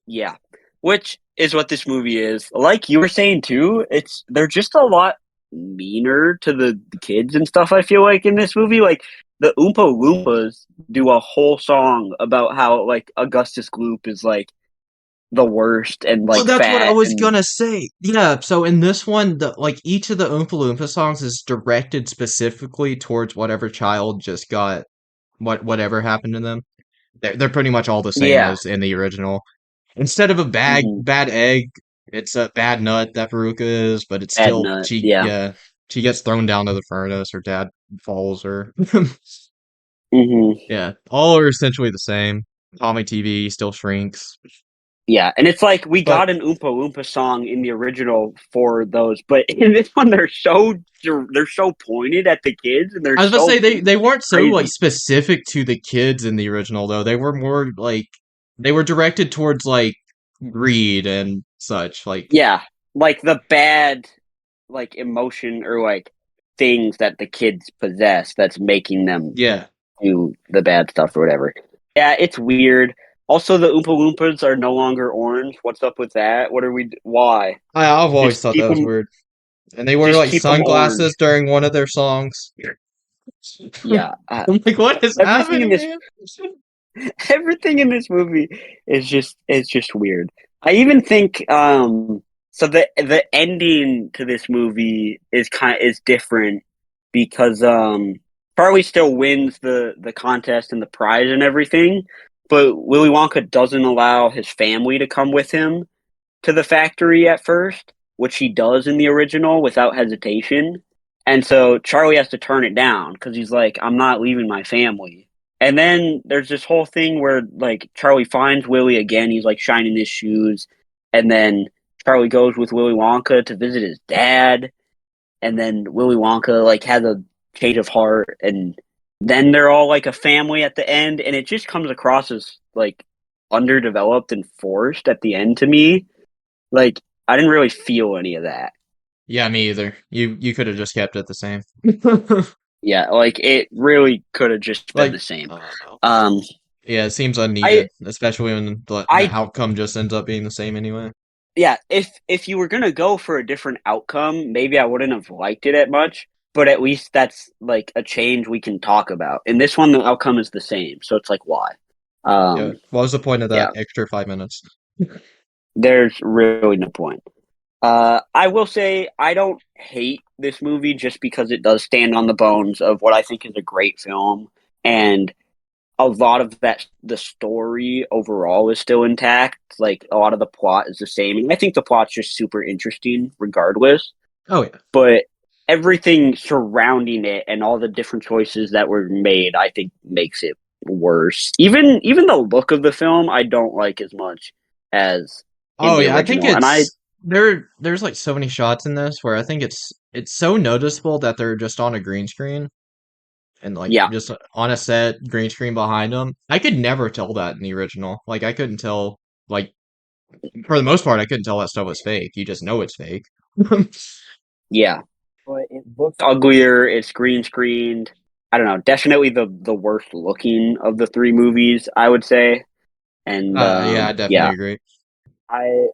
yeah, which is what this movie is. Like you were saying too, they're just a lot meaner to the kids and stuff. I feel like in this movie, like the Oompa Loompas do a whole song about how like Augustus Gloop is like the worst and Well, like that's what I fat was and gonna say. Yeah, so in this one, the like each of the Oompa Loompa songs is directed specifically towards whatever child just got whatever happened to them. They're pretty much all the same yeah, as in the original. Instead of a hmm bad egg, it's a bad nut that Veruca is, but it's bad still nut, yeah, she gets thrown down to the furnace. Her dad follows her. hmm Yeah, all are essentially the same. Tommy TV still shrinks, yeah, and it's like we but got an Oompa Loompa song in the original for those, but in this one they're so pointed at the kids and they're I was about to say so they weren't so like crazy. specific to the kids in the original though. They were more like they were directed towards like greed and such. Like Yeah, like the bad like emotion or like things that the kids possess that's making them yeah, do the bad stuff or whatever. Yeah, it's weird. Also, the Oompa Loompas are no longer orange. What's up with that? What are we? Why? I've always Just thought that keep was them. weird. And they wear Just like keep them sunglasses orange. during one of their songs. Yeah. I'm like, what is Everything in happening, this man? everything in this movie is just weird. I even think so the ending to this movie is different because Charlie still wins the contest and the prize and everything, but Willy Wonka doesn't allow his family to come with him to the factory at first, which he does in the original without hesitation. And so Charlie has to turn it down because he's like, I'm not leaving my family. And then there's this whole thing where like Charlie finds Willy again. He's like shining his shoes, and then Charlie goes with Willy Wonka to visit his dad. And then Willy Wonka like has a change of heart, and then they're all like a family at the end. And it just comes across as like underdeveloped and forced at the end to me. Like I didn't really feel any of that. Yeah, me either. You could have just kept it the same. Yeah, like it really could have just been Like, the same. I don't know. Um, Yeah, it seems I unneeded, especially when the I outcome just ends up being the same anyway. yeah, if you were gonna go for a different outcome, maybe I wouldn't have liked it as much. But at least that's like a change we can talk about. In this one, the outcome is the same, so it's like why? Yeah. Um, What was the point of that yeah, extra 5 minutes? there's really no point. I will say I don't hate this movie just because it does stand on the bones of what I think is a great film, and a lot of that the story overall is still intact. Like a lot of the plot is the same, and I think the plot's just super interesting regardless. Oh yeah. But everything surrounding it and all the different choices that were made, I think makes it worse. Even the look of the film, I don't like as much as in Oh the yeah, I think original. And I it's there's like so many shots in this where I think it's so noticeable that they're just on a green screen and like yeah, just on a set green screen behind them. I could never tell that in the original. Like I couldn't tell like for the most part I couldn't tell that stuff was fake. You just know it's fake. yeah. But it looks uglier. It's green screened. I don't know. Definitely the worst looking of the three movies, I would say. And Yeah, I definitely yeah, agree. I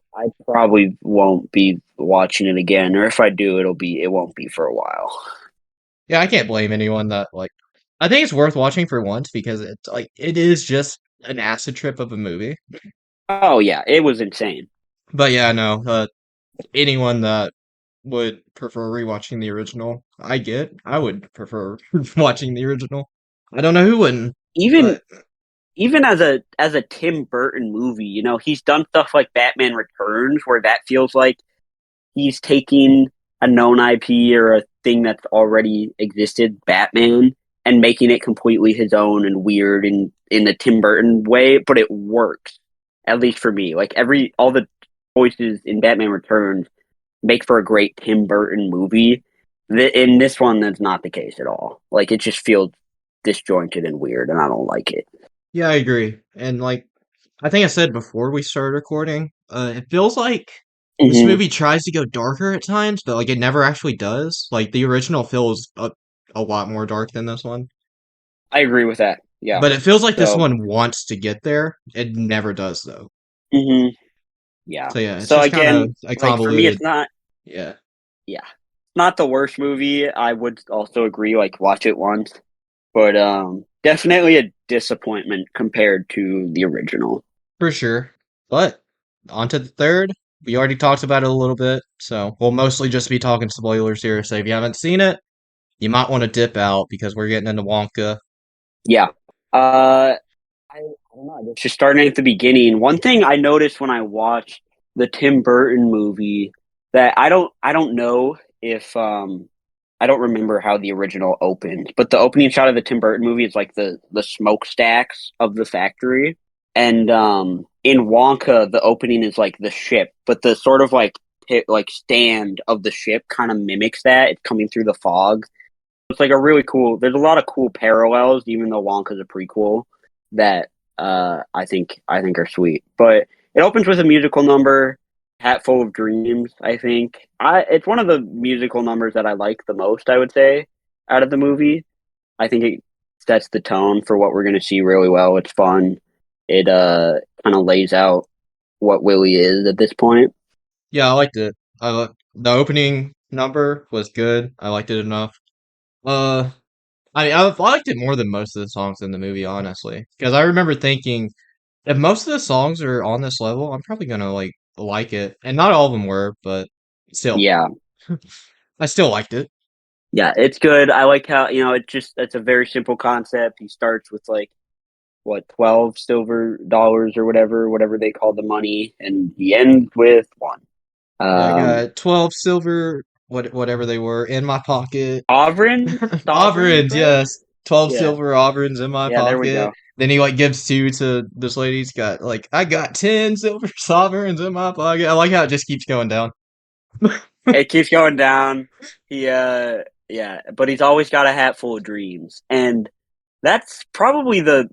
probably won't be watching it again, or if I do, it won't be for a while. Yeah, I can't blame anyone that like I think it's worth watching for once because it's like it is just an acid trip of a movie. Oh yeah, it was insane. But yeah, no, anyone that would prefer rewatching the original, I would prefer watching the original. I don't know who wouldn't, Even but even as a Tim Burton movie, he's done stuff like Batman Returns, where that feels like he's taking a known IP or a thing that's already existed, Batman, and making it completely his own and weird in the Tim Burton way, but it works. At least for me. Like all the choices in Batman Returns make for a great Tim Burton movie. In this one, that's not the case at all. Like it just feels disjointed and weird, and I don't like it. yeah, I agree. And like I think I said before we started recording, it feels like this Hmm. movie tries to go darker at times, but like it never actually does. Like the original feels a lot more dark than this one. I agree with that. Yeah. But it feels like this So, one wants to get there. It never does though. hmm yeah. So yeah, it's So just kind of again, a like for me, convoluted. it's not. Yeah, Yeah, not the worst movie. I would also agree. Like watch it once, but definitely a disappointment compared to the original. for sure. But on to the third. We already talked about it a little bit, so we'll mostly just be talking spoilers here. So if you haven't seen it, you might want to dip out because we're getting into Wonka. Yeah. I don't know. I guess just starting at the beginning. One thing I noticed when I watched the Tim Burton movie that I don't know if I don't remember how the original opened, but the opening shot of the Tim Burton movie is like the smokestacks of the factory, and in Wonka the opening is like the ship, but the sort of like like stand of the ship kind of mimics that. It's coming through the fog. It's like a really cool. There's a lot of cool parallels, even though Wonka's a prequel that I think are sweet. But it opens with a musical number, "Hat Full of Dreams." I think it's one of the musical numbers that I like the most. I would say out of the movie. I think it sets the tone for what we're going to see really well. It's fun. It kind of lays out what Willy is at this point. Yeah, I liked it. The opening number was good. I liked it enough. Uh, I liked it more than most of the songs in the movie, honestly, because I remember thinking if most of the songs are on this level, I'm probably gonna like it, and not all of them were, but still, Yeah, I still liked it. yeah, it's good. I like how it's a very simple concept. He starts with like what 12 silver dollars or whatever they call the money, and he ends with one. Yeah, I Um, got 12 silver, whatever they were, in my pocket. sovereigns, Auburns, right? yes. 12 Yeah, silver auburns in my yeah. There we pocket. go. Then he like gives two to this lady's got like I got 10 silver sovereigns in my pocket. I like how it just keeps going down. It keeps going down. Yeah, but he's always got a hat full of dreams, and that's probably the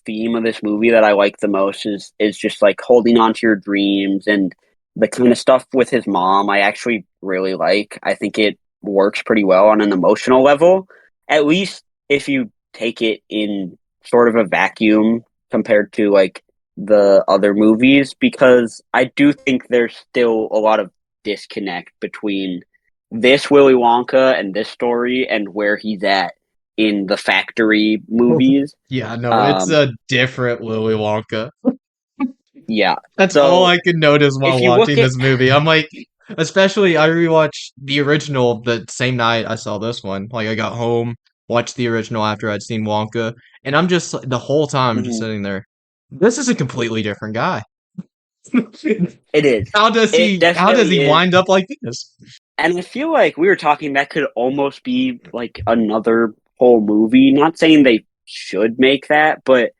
theme of this movie that I like the most is just like holding on to your dreams and the kind of stuff with his mom, I actually really like. I think it works pretty well on an emotional level, at least if you take it in sort of a vacuum compared to like the other movies, because I do think there's still a lot of disconnect between this Willy Wonka and this story and where he's at in the Factory movies. Yeah, no, it's Um, a different Willy Wonka. yeah. That's all So I could notice while if you look watching at, this movie. I'm like, especially I rewatched the original the same night I saw this one. Like I got home, watched the original after I'd seen Wonka, and I'm just the whole time just Mhm, sitting there. This is a completely different guy. it is. How does It he definitely is. wind up like this? And I feel like we were talking that could almost be like another whole movie. Not saying they should make that, but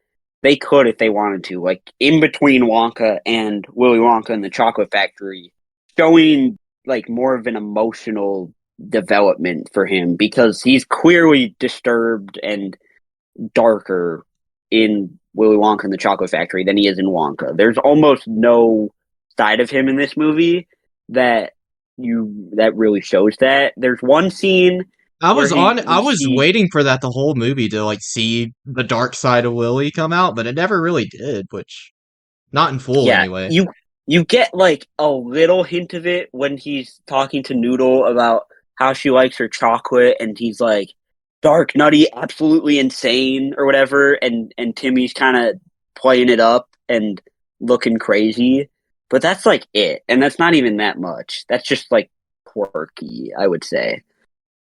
they could if they wanted to. Like in between Wonka and Willy Wonka and the Chocolate Factory, showing like more of an emotional development for him because he's clearly disturbed and darker in Willy Wonka and the Chocolate Factory than he is in Wonka. There's almost no side of him in this movie that that really shows that. There's one scene where he I we was see waiting for that the whole movie to like see the dark side of Willie come out, but it never really did, which not in full yeah, anyway. you get like a little hint of it when he's talking to Noodle about how she likes her chocolate and he's like dark, nutty, absolutely insane or whatever and Timmy's kind of playing it up and looking crazy. But that's like it. And that's not even that much. That's just like quirky, I would say.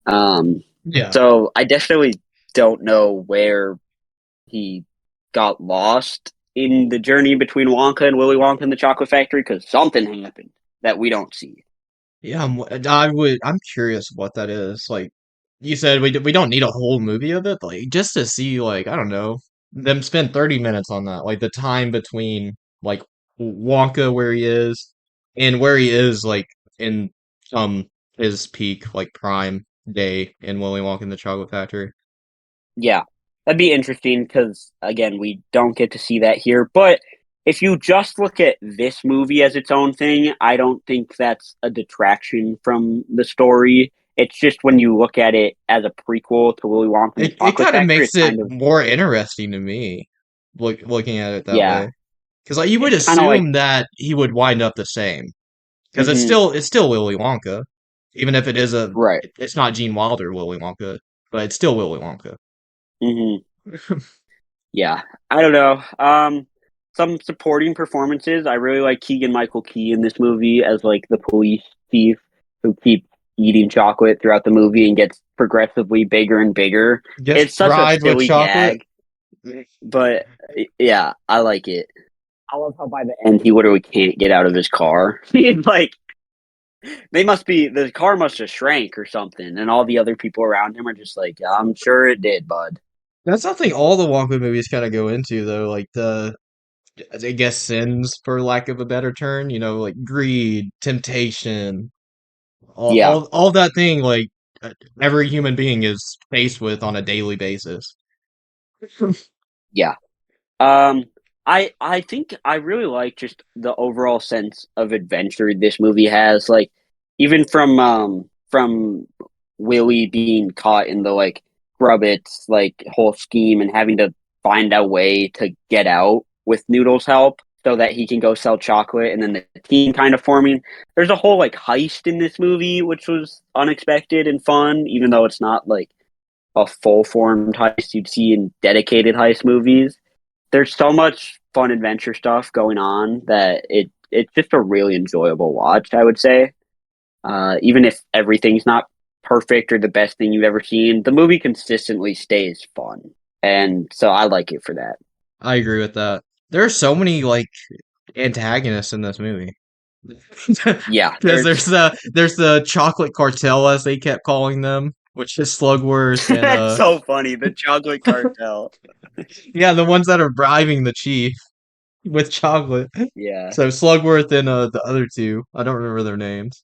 Um Yeah. so I definitely don't know where he got lost in the journey between Wonka and Willy Wonka and the Chocolate Factory because something happened that we don't see. Yeah, I'm curious what that is. Like you said, we don't need a whole movie of it, but like just to see like I don't know them spend 30 minutes on that, like the time between like Wonka where he is and where he is like in um his peak like prime day in Willy Wonka and the Chocolate Factory. Yeah, that'd be interesting because again, we don't get to see that here. But if you just look at this movie as its own thing, I don't think that's a detraction from the story. It's just when you look at it as a prequel to Willy Wonka and the It Chocolate kind of Factory, makes it's it kind of more interesting to me, looking at it that yeah, way. Because like you would it's kind of like assume that he would wind up the same. Because hmm it's still Willy Wonka, even if right, it's not Gene Wilder Willy Wonka, but it's still Willy Wonka. hmm yeah. I don't know. Some supporting performances. I really like Keegan Michael Key in this movie as like the police chief who keeps eating chocolate throughout the movie and gets progressively bigger and bigger. Gets It's such a fried with silly chocolate. gag, but yeah, I like it. I love how by the end he literally can't get out of his car. He's like, the car must have shrank or something, and all the other people around him are just like, I'm sure it did, bud. That's something all the Wonka movies kind of go into, though. Like I guess, sins, for lack of a better term. You know, like greed, temptation, Yeah, all that thing. Like every human being is faced with on a daily basis. yeah. I think I really like just the overall sense of adventure this movie has. Like even from Willie being caught in the like Grubbit's like whole scheme and having to find a way to get out with Noodle's help so that he can go sell chocolate and then the team kind of forming. There's a whole like heist in this movie which was unexpected and fun, even though it's not like a full formed heist you'd see in dedicated heist movies. There's so much fun adventure stuff going on that it's just a really enjoyable watch, I would say. Even if everything's not perfect or the best thing you've ever seen, the movie consistently stays fun, and so I like it for that. I agree with that. There are so many like antagonists in this movie. Yeah, Because there's there's the chocolate cartel as they kept calling them, which is Slugworth and that's so funny. The chocolate cartel. yeah, the ones that are bribing the chief with chocolate. Yeah, So Slugworth and the other two, I don't remember their names,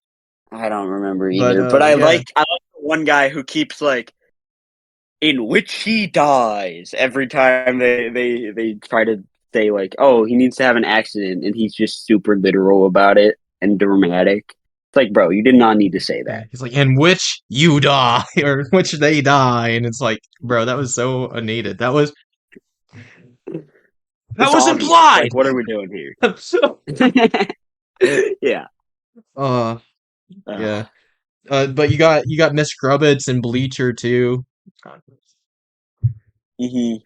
I don't remember but either, but yeah, I like the one guy who keeps like in which he dies every time they try to say like, oh, he needs to have an accident, and he's just super literal about it. and dramatic. It's like, bro, you did not need to say Yeah, that. he's like, in which you die or which they die, and it's like, bro, that was so unneeded. That It's was obvious. implied. Like, what are we doing So, here? Yeah. uh, Uh, yeah. But you got Miss Grubbets and Bleacher too. hmm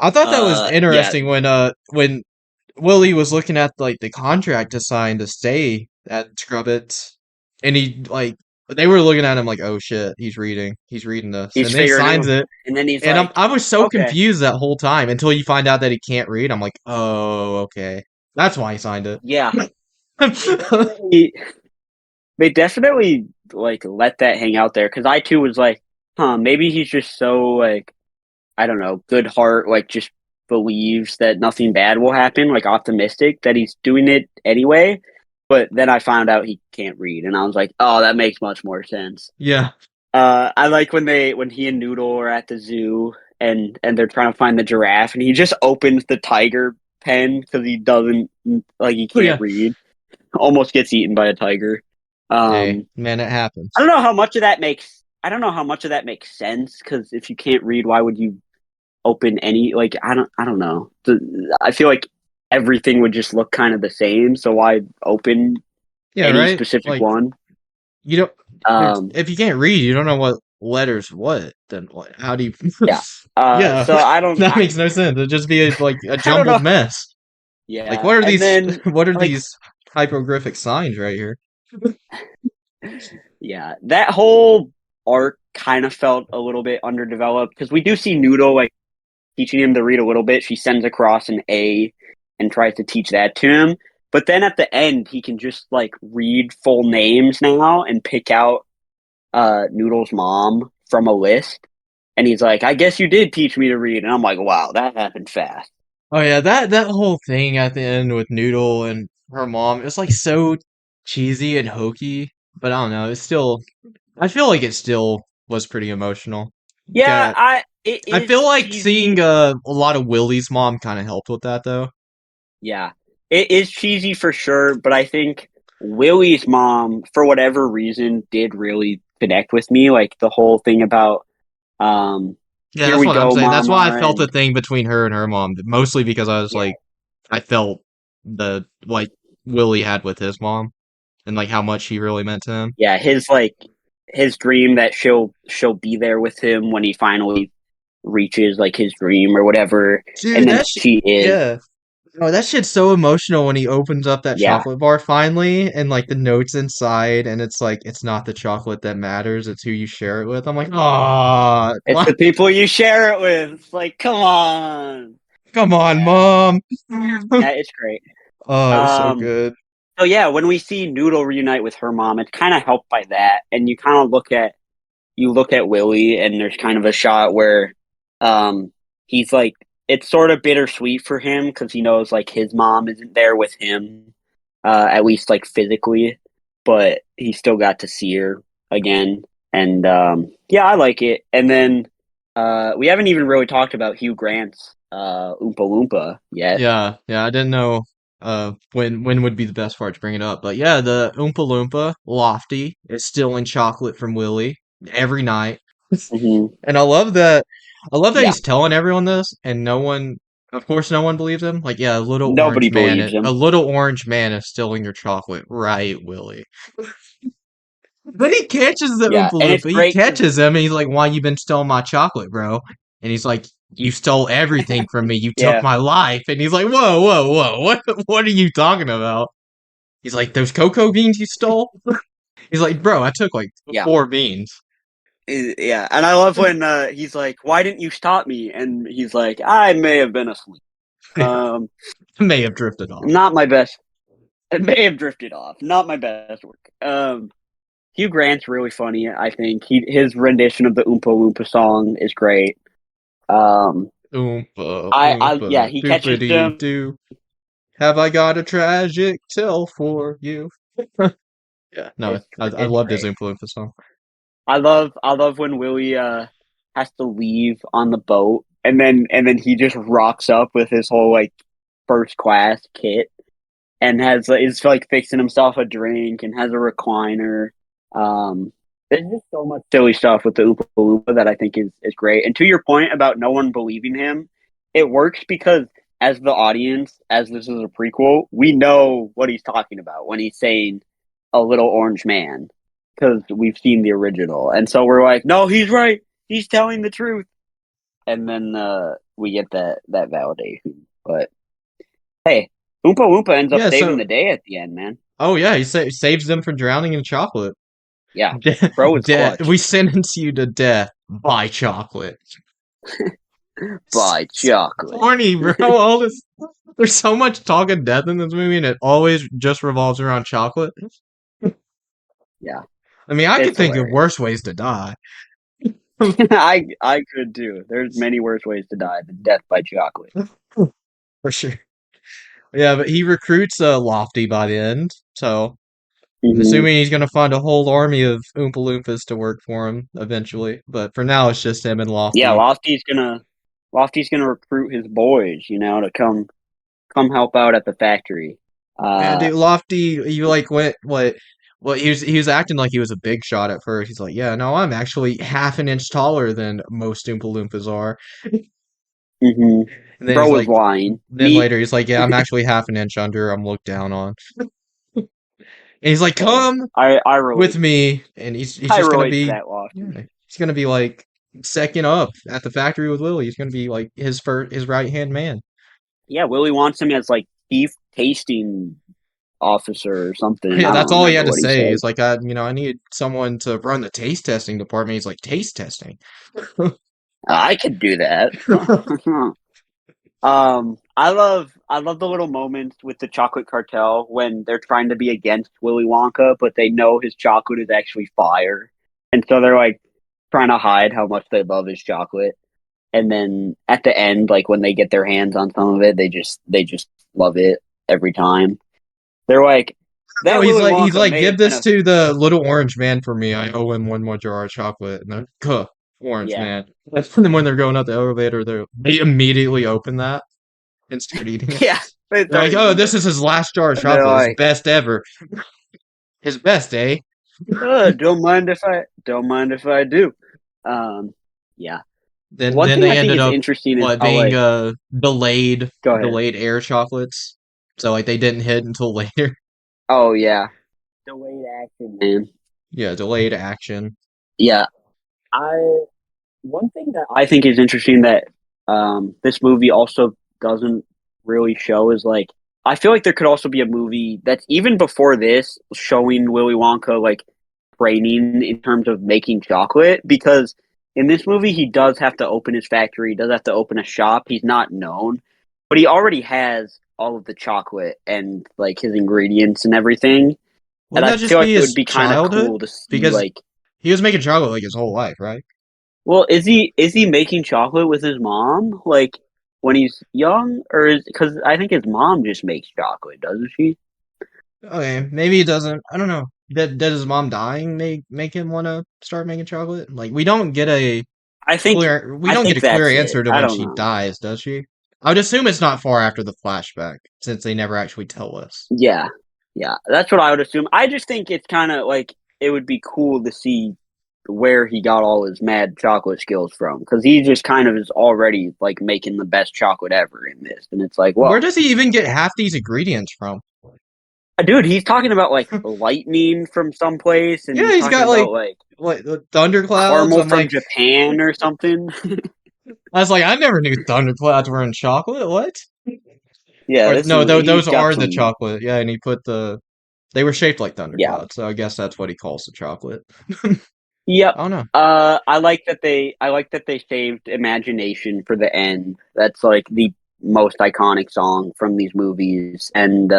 I thought that was yeah, interesting when Willie was looking at like the contract to sign to stay at Scrubbits, and he like they were looking at him like, oh shit, he's reading this, he's and then he figuring signs out, it, and then he's and like, I was so okay, confused that whole time until you find out that he can't read. I'm like, oh okay, that's why he signed it. yeah. He, they definitely like let that hang out there because I too was like, huh, maybe he's just so like I don't know, good heart, like just believes that nothing bad will happen, like optimistic that he's doing it anyway. But then I found out he can't read, and I was like, oh, that makes much more sense. Yeah, I like when he and Noodle are at the zoo and they're trying to find the giraffe, and he just opens the tiger pen because he doesn't like he oh can't yeah. read. Almost gets eaten by a tiger. Hey Um, man, it I happens. don't know how much of that makes. I don't know how much of that makes sense because if you can't read, why would you open any like I don't know. I feel like everything would just look kind of the same, so why open Yeah, any right. specific Like one? you don't Um if you can't read, you don't know what letters what. Then what? How do you? yeah. Yeah, So I don't that makes no sense. It'd just be like a I don't jumbled know. mess. Like Yeah. what are And these? then What are like these hypoglyphic signs right here? yeah, that whole arc kind of felt a little bit underdeveloped because we do see Noodle like teaching him to read a little bit. She sends across an A and tries to teach that to him. But then at the end, he can just like read full names now and pick out Noodle's mom from a list. And he's like, I guess you did teach me to read. And I'm like, wow, that happened fast. Oh yeah, that whole thing at the end with Noodle and her mom, it's like so cheesy and hokey. But I don't know. It's still. I feel like it still was pretty emotional. Yeah, Got. it I feel is like seeing cheesy. a lot of Willie's mom kind of helped with that though. Yeah, it is cheesy for sure. But I think Willy's mom, for whatever reason, did really connect with me. Like the whole thing about, um, Yeah, here that's we what I'm go, saying. That's why I mama. felt the And thing between her and her mom, mostly because I was yeah, like, I felt the like Willie had with his mom and like how much he really meant to him. yeah, his dream that she'll be there with him when he finally reaches like his dream or whatever, and Dude, then she is. yeah. Oh, that shit's so emotional when he opens up that Yeah, chocolate bar finally and like the notes inside and it's like it's not the chocolate that matters, it's who you share it with. I'm like, "Ah, it's the people you share it with. It's like, come on. come on, Yeah, mom." yeah, it's great. Oh, it's so Um, good. so yeah, when we see Noodle reunite with her mom, it's kind of helped by that, and you kind of look at Willie, and there's kind of a shot where, um, he's like, it's sort of bittersweet for him because he knows like his mom isn't there with him, at least like physically, but he still got to see her again, and yeah, I like it. And then we haven't even really talked about Hugh Grant's Oompa Loompa yet. Yeah, yeah, I didn't know when would be the best part to bring it up. But yeah, the Oompa Loompa Lofty is stealing chocolate from Willie every night. Hmm And I love that Yeah, he's telling everyone this and no one of course no one believes him. Like, yeah, nobody believes a him. little orange man is stealing your chocolate, right, Willie? Then he catches the Yeah, Oompa and it's Loompa. He great because catches him and he's like, why you been stealing my chocolate, bro? And he's like, you stole everything from me. You took yeah, my life. And he's like, whoa, whoa, whoa. What are you talking about? He's like, those cocoa beans you stole? He's like, bro, I took like yeah. 4 beans. Yeah, and I love when he's like, "Why didn't you stop me?" And he's like, "I may have been asleep. Yeah, Um, may have drifted off. not my best. It may have drifted off. Not my best work." Hugh Grant's really funny. I think his rendition of the Oompa Loompa song is great. Um, Oompa, I yeah, oompa, he catches doopity them. doo. Have I got a tragic tale for you? Yeah, no, I It's loved his great. Oompa Loompa song. I love when Willie has to leave on the boat, and then he just rocks up with his whole like first class kit. and is like fixing himself a drink and has a recliner. Um, there's just so much silly stuff with the Oompa Loompa that I think is great. And to your point about no one believing him, it works because as the audience, as this is a prequel, we know what he's talking about when he's saying a little orange man because we've seen the original, and so we're like, no, he's right, he's telling the truth, and then we get that validation. But hey, Oompa Loompa ends up Yeah, saving so the day at the end, man. oh yeah, saves them from drowning in chocolate. Yeah, bro is We clutch. sentence you to death by chocolate. By chocolate. Corny, bro. All this, there's so much talk of death in this movie, and it always just revolves around chocolate. Yeah, I mean, I could it's think of hilarious. worse ways to die. I could too. There's many worse ways to die than death by chocolate. For sure. Yeah, but he recruits Lofty by the end, so I'm Hmm. assuming he's gonna find a whole army of Oompa Loompas to work for him eventually. But for now, it's just him and Yeah, Lofty. Lofty's gonna recruit his boys, to come help out at the factory. Yeah, Uh, dude, Lofty, you like what? Well, he was acting like he was a big shot at first. He's like, yeah, no, I'm actually half an inch taller than most Oompa Loompas are. hmm And then Bro he's was like, lying. then Me, later he's like, yeah, I'm actually half an inch under. I'm looked down on. And he's like, hey, come I with relate. me, and he's I just gonna relate to be, that, Lofty. yeah, he's gonna be like second up at the factory with Willy. He's gonna be like his right hand man. Yeah, Willie wants him as like beef tasting officer or something. Yeah, I that's don't all he remember had to what he say. says. Is like, I need someone to run the taste testing department. He's like, taste testing. I could do that. I love the little moments with the chocolate cartel when they're trying to be against Willy Wonka, but they know his chocolate is actually fire, and so they're like trying to hide how much they love his chocolate. And then at the end, like when they get their hands on some of it, they just love it every time. They're like, No, that he's Willy like, Wonka may give have been this a to the little orange man for me. I owe him one more jar of chocolate. And then, orange yeah man. And then when they're going up the elevator, they immediately open that and start eating it. yeah. They They're like, start oh, eating this it, is his last jar of and they're chocolate. His like, best ever. His best, eh? don't mind if I do. Um, yeah. One Then thing they I think ended is up interesting is what how being like go ahead. delayed air chocolates. So like they didn't hit until later. Oh yeah, delayed action, man. Yeah, delayed action. Yeah, I one thing that I think is interesting that this movie also doesn't really show is like I feel like there could also be a movie that's even before this showing Willy Wonka like training in terms of making chocolate because in this movie he does have to open his factory, he does have to open a shop. He's not known, but he already has all of the chocolate and like his ingredients and everything. And Wouldn't I that just feel be like it would his be kind of childhood? cool to see Because like he was making chocolate like his whole life, right? well, is he making chocolate with his mom like when he's young, or is because I think his mom just makes chocolate, doesn't she? Okay, maybe he doesn't. I don't know. Did his mom dying make him want to start making chocolate? Like I think we I don't get think a clear that's it. answer to I when don't she know. dies, does she? I would assume it's not far after the flashback, since they never actually tell us. Yeah, yeah, that's what I would assume. I just think it's kind of like it would be cool to see where he got all his mad chocolate skills from because he just kind of is already like making the best chocolate ever in this, and it's like, Where well, does he even get half these ingredients from? dude, he's talking about like lightning from someplace, and Yeah, he's he's talking got about like like the thunderclouds. caramel I'm from like, Japan or something. I was like, I never knew thunderclouds were in chocolate. What? Yeah, Or this no, is he's those got are the some. chocolate. Yeah, and they were shaped like Yeah, thunderclouds, so I guess that's what he calls the chocolate. yep. I don't know. I like that they saved Imagination for the end. That's like the most iconic song from these movies, and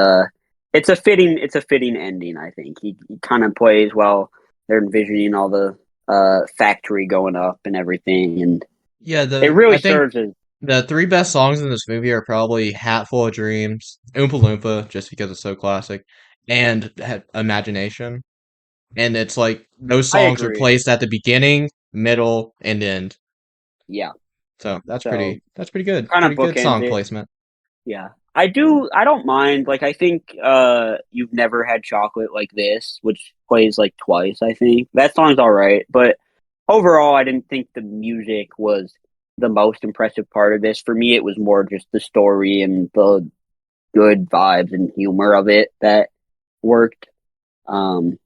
it's a fitting ending. I think he kind of plays while they're envisioning all the factory going up and everything, and Yeah, it the really I think serves as the three best songs in this movie are probably "Hatful of Dreams," "Oompa Loompa," just because it's so classic, and "Imagination." And it's like those I songs are agree. placed at the beginning, middle, and end. Yeah. So So that's pretty good. kind of Pretty good bookends song it. placement. Yeah. I don't mind. Like I think You've Never Had Chocolate Like This, which plays like twice, I think. That song's all right, but overall I didn't think the music was the most impressive part of this. For me it was more just the story and the good vibes and humor of it that worked. Um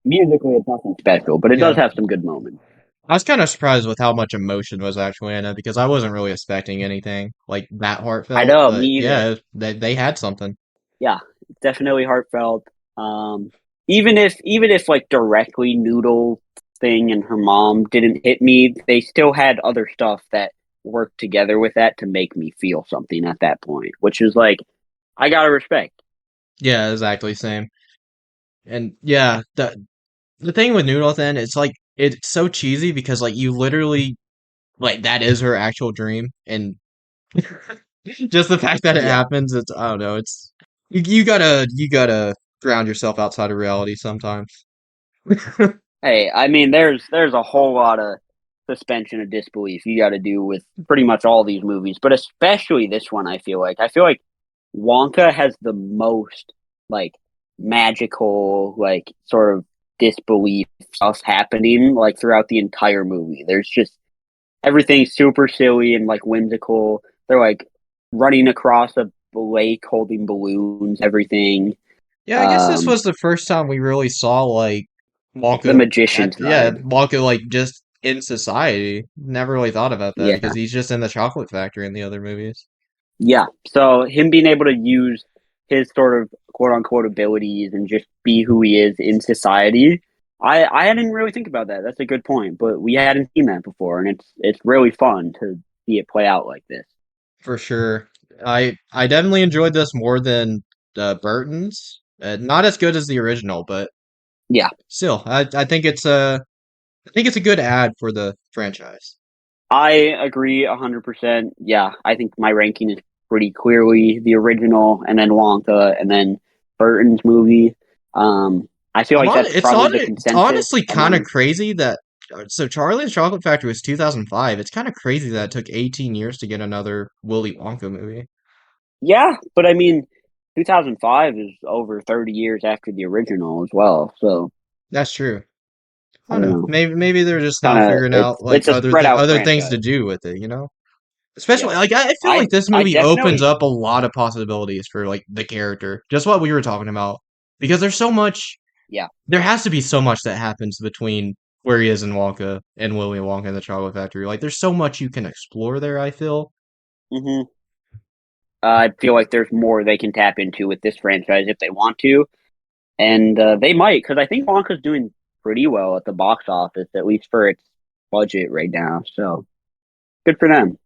Musically it's nothing special, but it does Yeah. have some good moments. I was kind of surprised with how much emotion was actually in it because I wasn't really expecting anything like that I heartfelt, know, me but either. yeah, they had something. Yeah, definitely heartfelt. Um, even if like directly Noodle thing and her mom didn't hit me, they still had other stuff that worked together with that to make me feel something at that point, which is like I gotta respect. Yeah, exactly same. And yeah, the thing with Noodle then, it's like it's so cheesy because like you literally like that is her actual dream, and just the fact that it Yeah. happens, it's I don't know, it's you gotta ground yourself outside of reality sometimes. Hey, I mean, there's a whole lot of suspension of disbelief you got to do with pretty much all these movies, but especially this one. I feel like Wonka has the most like magical, like sort of disbelief stuff happening like throughout the entire movie. There's just everything's super silly and like whimsical. They're like running across a lake holding balloons, everything. Yeah, I guess this Um, was the first time we really saw like the Wonka magician at yeah, side. Wonka like just in society. Never really thought about that because Yeah. he's just in the chocolate factory in the other movies. Yeah. So him being able to use his sort of quote unquote abilities and just be who he is in society. I didn't really think about that. That's a good point, but we hadn't seen that before, and it's really fun to see it play out like this. For sure. I definitely enjoyed this more than Burton's. Not as good as the original, but Yeah, still, I think it's a good ad for the franchise. I agree 100%. Yeah, I think my ranking is pretty clearly the original, and then Wonka, and then Burton's movie. I feel like that's probably the It's consensus honestly kind of among. crazy that so Charlie's Chocolate Factory was 2005. It's kind of crazy that it took 18 years to get another Willy Wonka movie. Yeah, but I mean, 2005 is over 30 years after the original as well. So That's true. I I don't don't know. know. Maybe they're just Kind now of, figuring out like it's a spread out other things to franchise. do with it, you know? Especially Yeah, like I feel like this I movie opens definitely. up a lot of possibilities for like the character. Just what we were talking about. Because there's so much Yeah. there has to be so much that happens between where he is in Wonka and Willy Wonka and the Chocolate Factory. Like there's so much you can explore there, I feel. hmm I feel like there's more they can tap into with this franchise if they want to, and they might because I think Wonka's doing pretty well at the box office, at least for its budget right now. So good for them.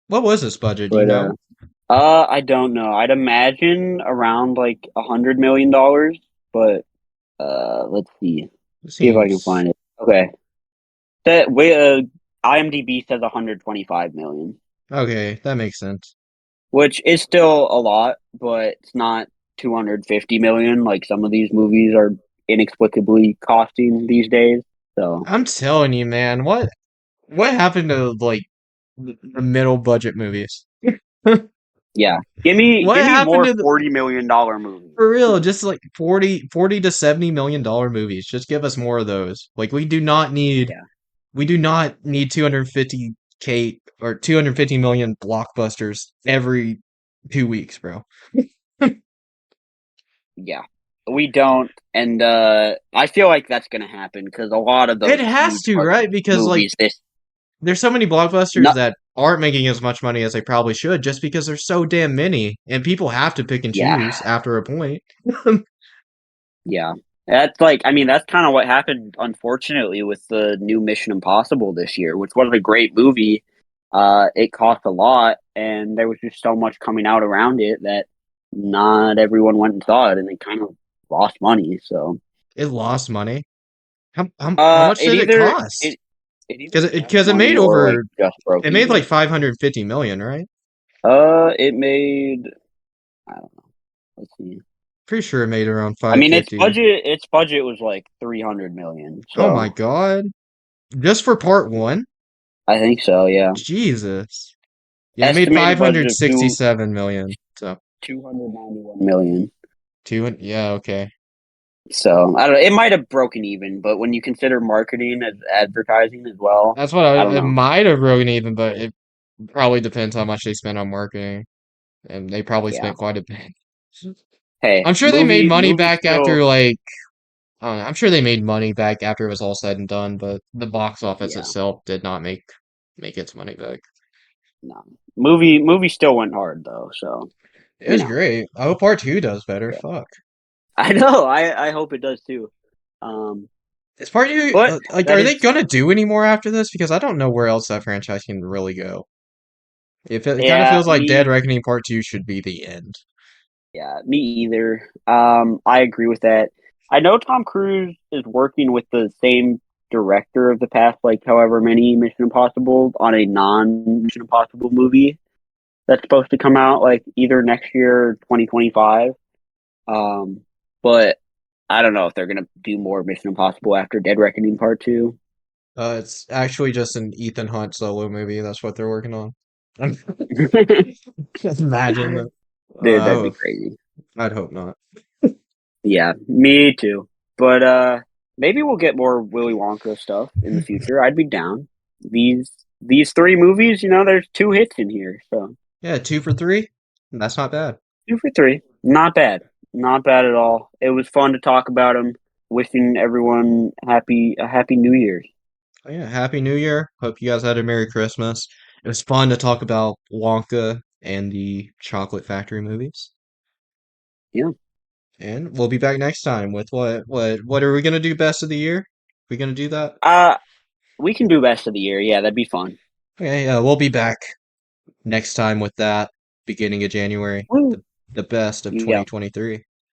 What was this budget, do you But know? I don't know. I'd imagine around like $100 million, but let's see. It See if I can seems find it. Okay. That way, IMDb says 125 million, okay, that makes sense. which is still a lot, but it's not 250 million like some of these movies are inexplicably costing these days. So I'm telling you, man, what happened to like the middle budget movies? yeah, What give me happened more to the $40 million movies. for real, just like 40 to $70 million movies. Just give us more of those. Like Yeah, we do not need 250K or 250 million blockbusters every 2 weeks, bro. yeah, we don't, and I feel like that's gonna happen because a lot of It those has huge to, budget right? Because like movies, this there's so many blockbusters not, that aren't making as much money as they probably should just because there's so damn many and people have to pick and yeah, choose after a point. yeah. That's like, I mean, that's kind of what happened, unfortunately, with the new Mission Impossible this year, which was a great movie. It cost a lot, and there was just so much coming out around it that not everyone went and saw it, and it kind of lost money. So, It lost money. How much it did it either cost? it either Because lost it money made or like over just broke it made like even. 550 million, right? It made I don't know. Let's see. Pretty sure it made around I mean, 550. its budget was like 300 million. Oh my So God. Just for part one? I think so. Yeah. Jesus. Yeah, it made Estimated budget of two. 567 million. So. 291 million. Yeah, okay. So I don't know. It might have broken even, but when you consider marketing as advertising as well, That's what I don't it know. might have broken even, but it probably depends how much they spent on marketing, and they probably Yeah. spent quite a bit. Hey, I'm sure they made money movie back still. after like I don't know, I'm sure they made money back after it was all said and done, but the box office Yeah. itself did not make its money back. No. Movie still went hard though. So It you was know. great. I hope part two does better. Yeah. Fuck. I know. I hope it does too. Um. Is part two But like that are is. they gonna do any more after this? Because I don't know where else that franchise can really go. It kind of Yeah. feels like Dead Me. Reckoning Part Two should be the end. Yeah. Me either. I agree with that. I know Tom Cruise is working with the same director of the past, like however many Mission Impossible on a non Mission Impossible movie that's supposed to come out like either next year or 2025. Um, but I don't know if they're gonna do more Mission Impossible after Dead Reckoning Part Two. It's actually just an Ethan Hunt solo movie. That's what they're working on. Just imagine that. Dude, that'd be Uh, crazy. I'd hope not. Yeah, me too. But maybe we'll get more Willy Wonka stuff in the future. I'd be down. These three movies, there's two hits in here, so Yeah, two for three. That's not bad. two for three. Not bad. Not bad at all. It was fun to talk about them. Wishing everyone a happy New Year's. Oh, yeah, Happy New Year. Hope you guys had a Merry Christmas. It was fun to talk about Wonka and the Chocolate Factory movies. Yeah. And we'll be back next time with what are we gonna do best of the year? We gonna do that? Uh, we can do best of the year. Yeah, that'd be fun. Okay, yeah, we'll be back next time with that beginning of January, Woo. the best of Yeah. 2023.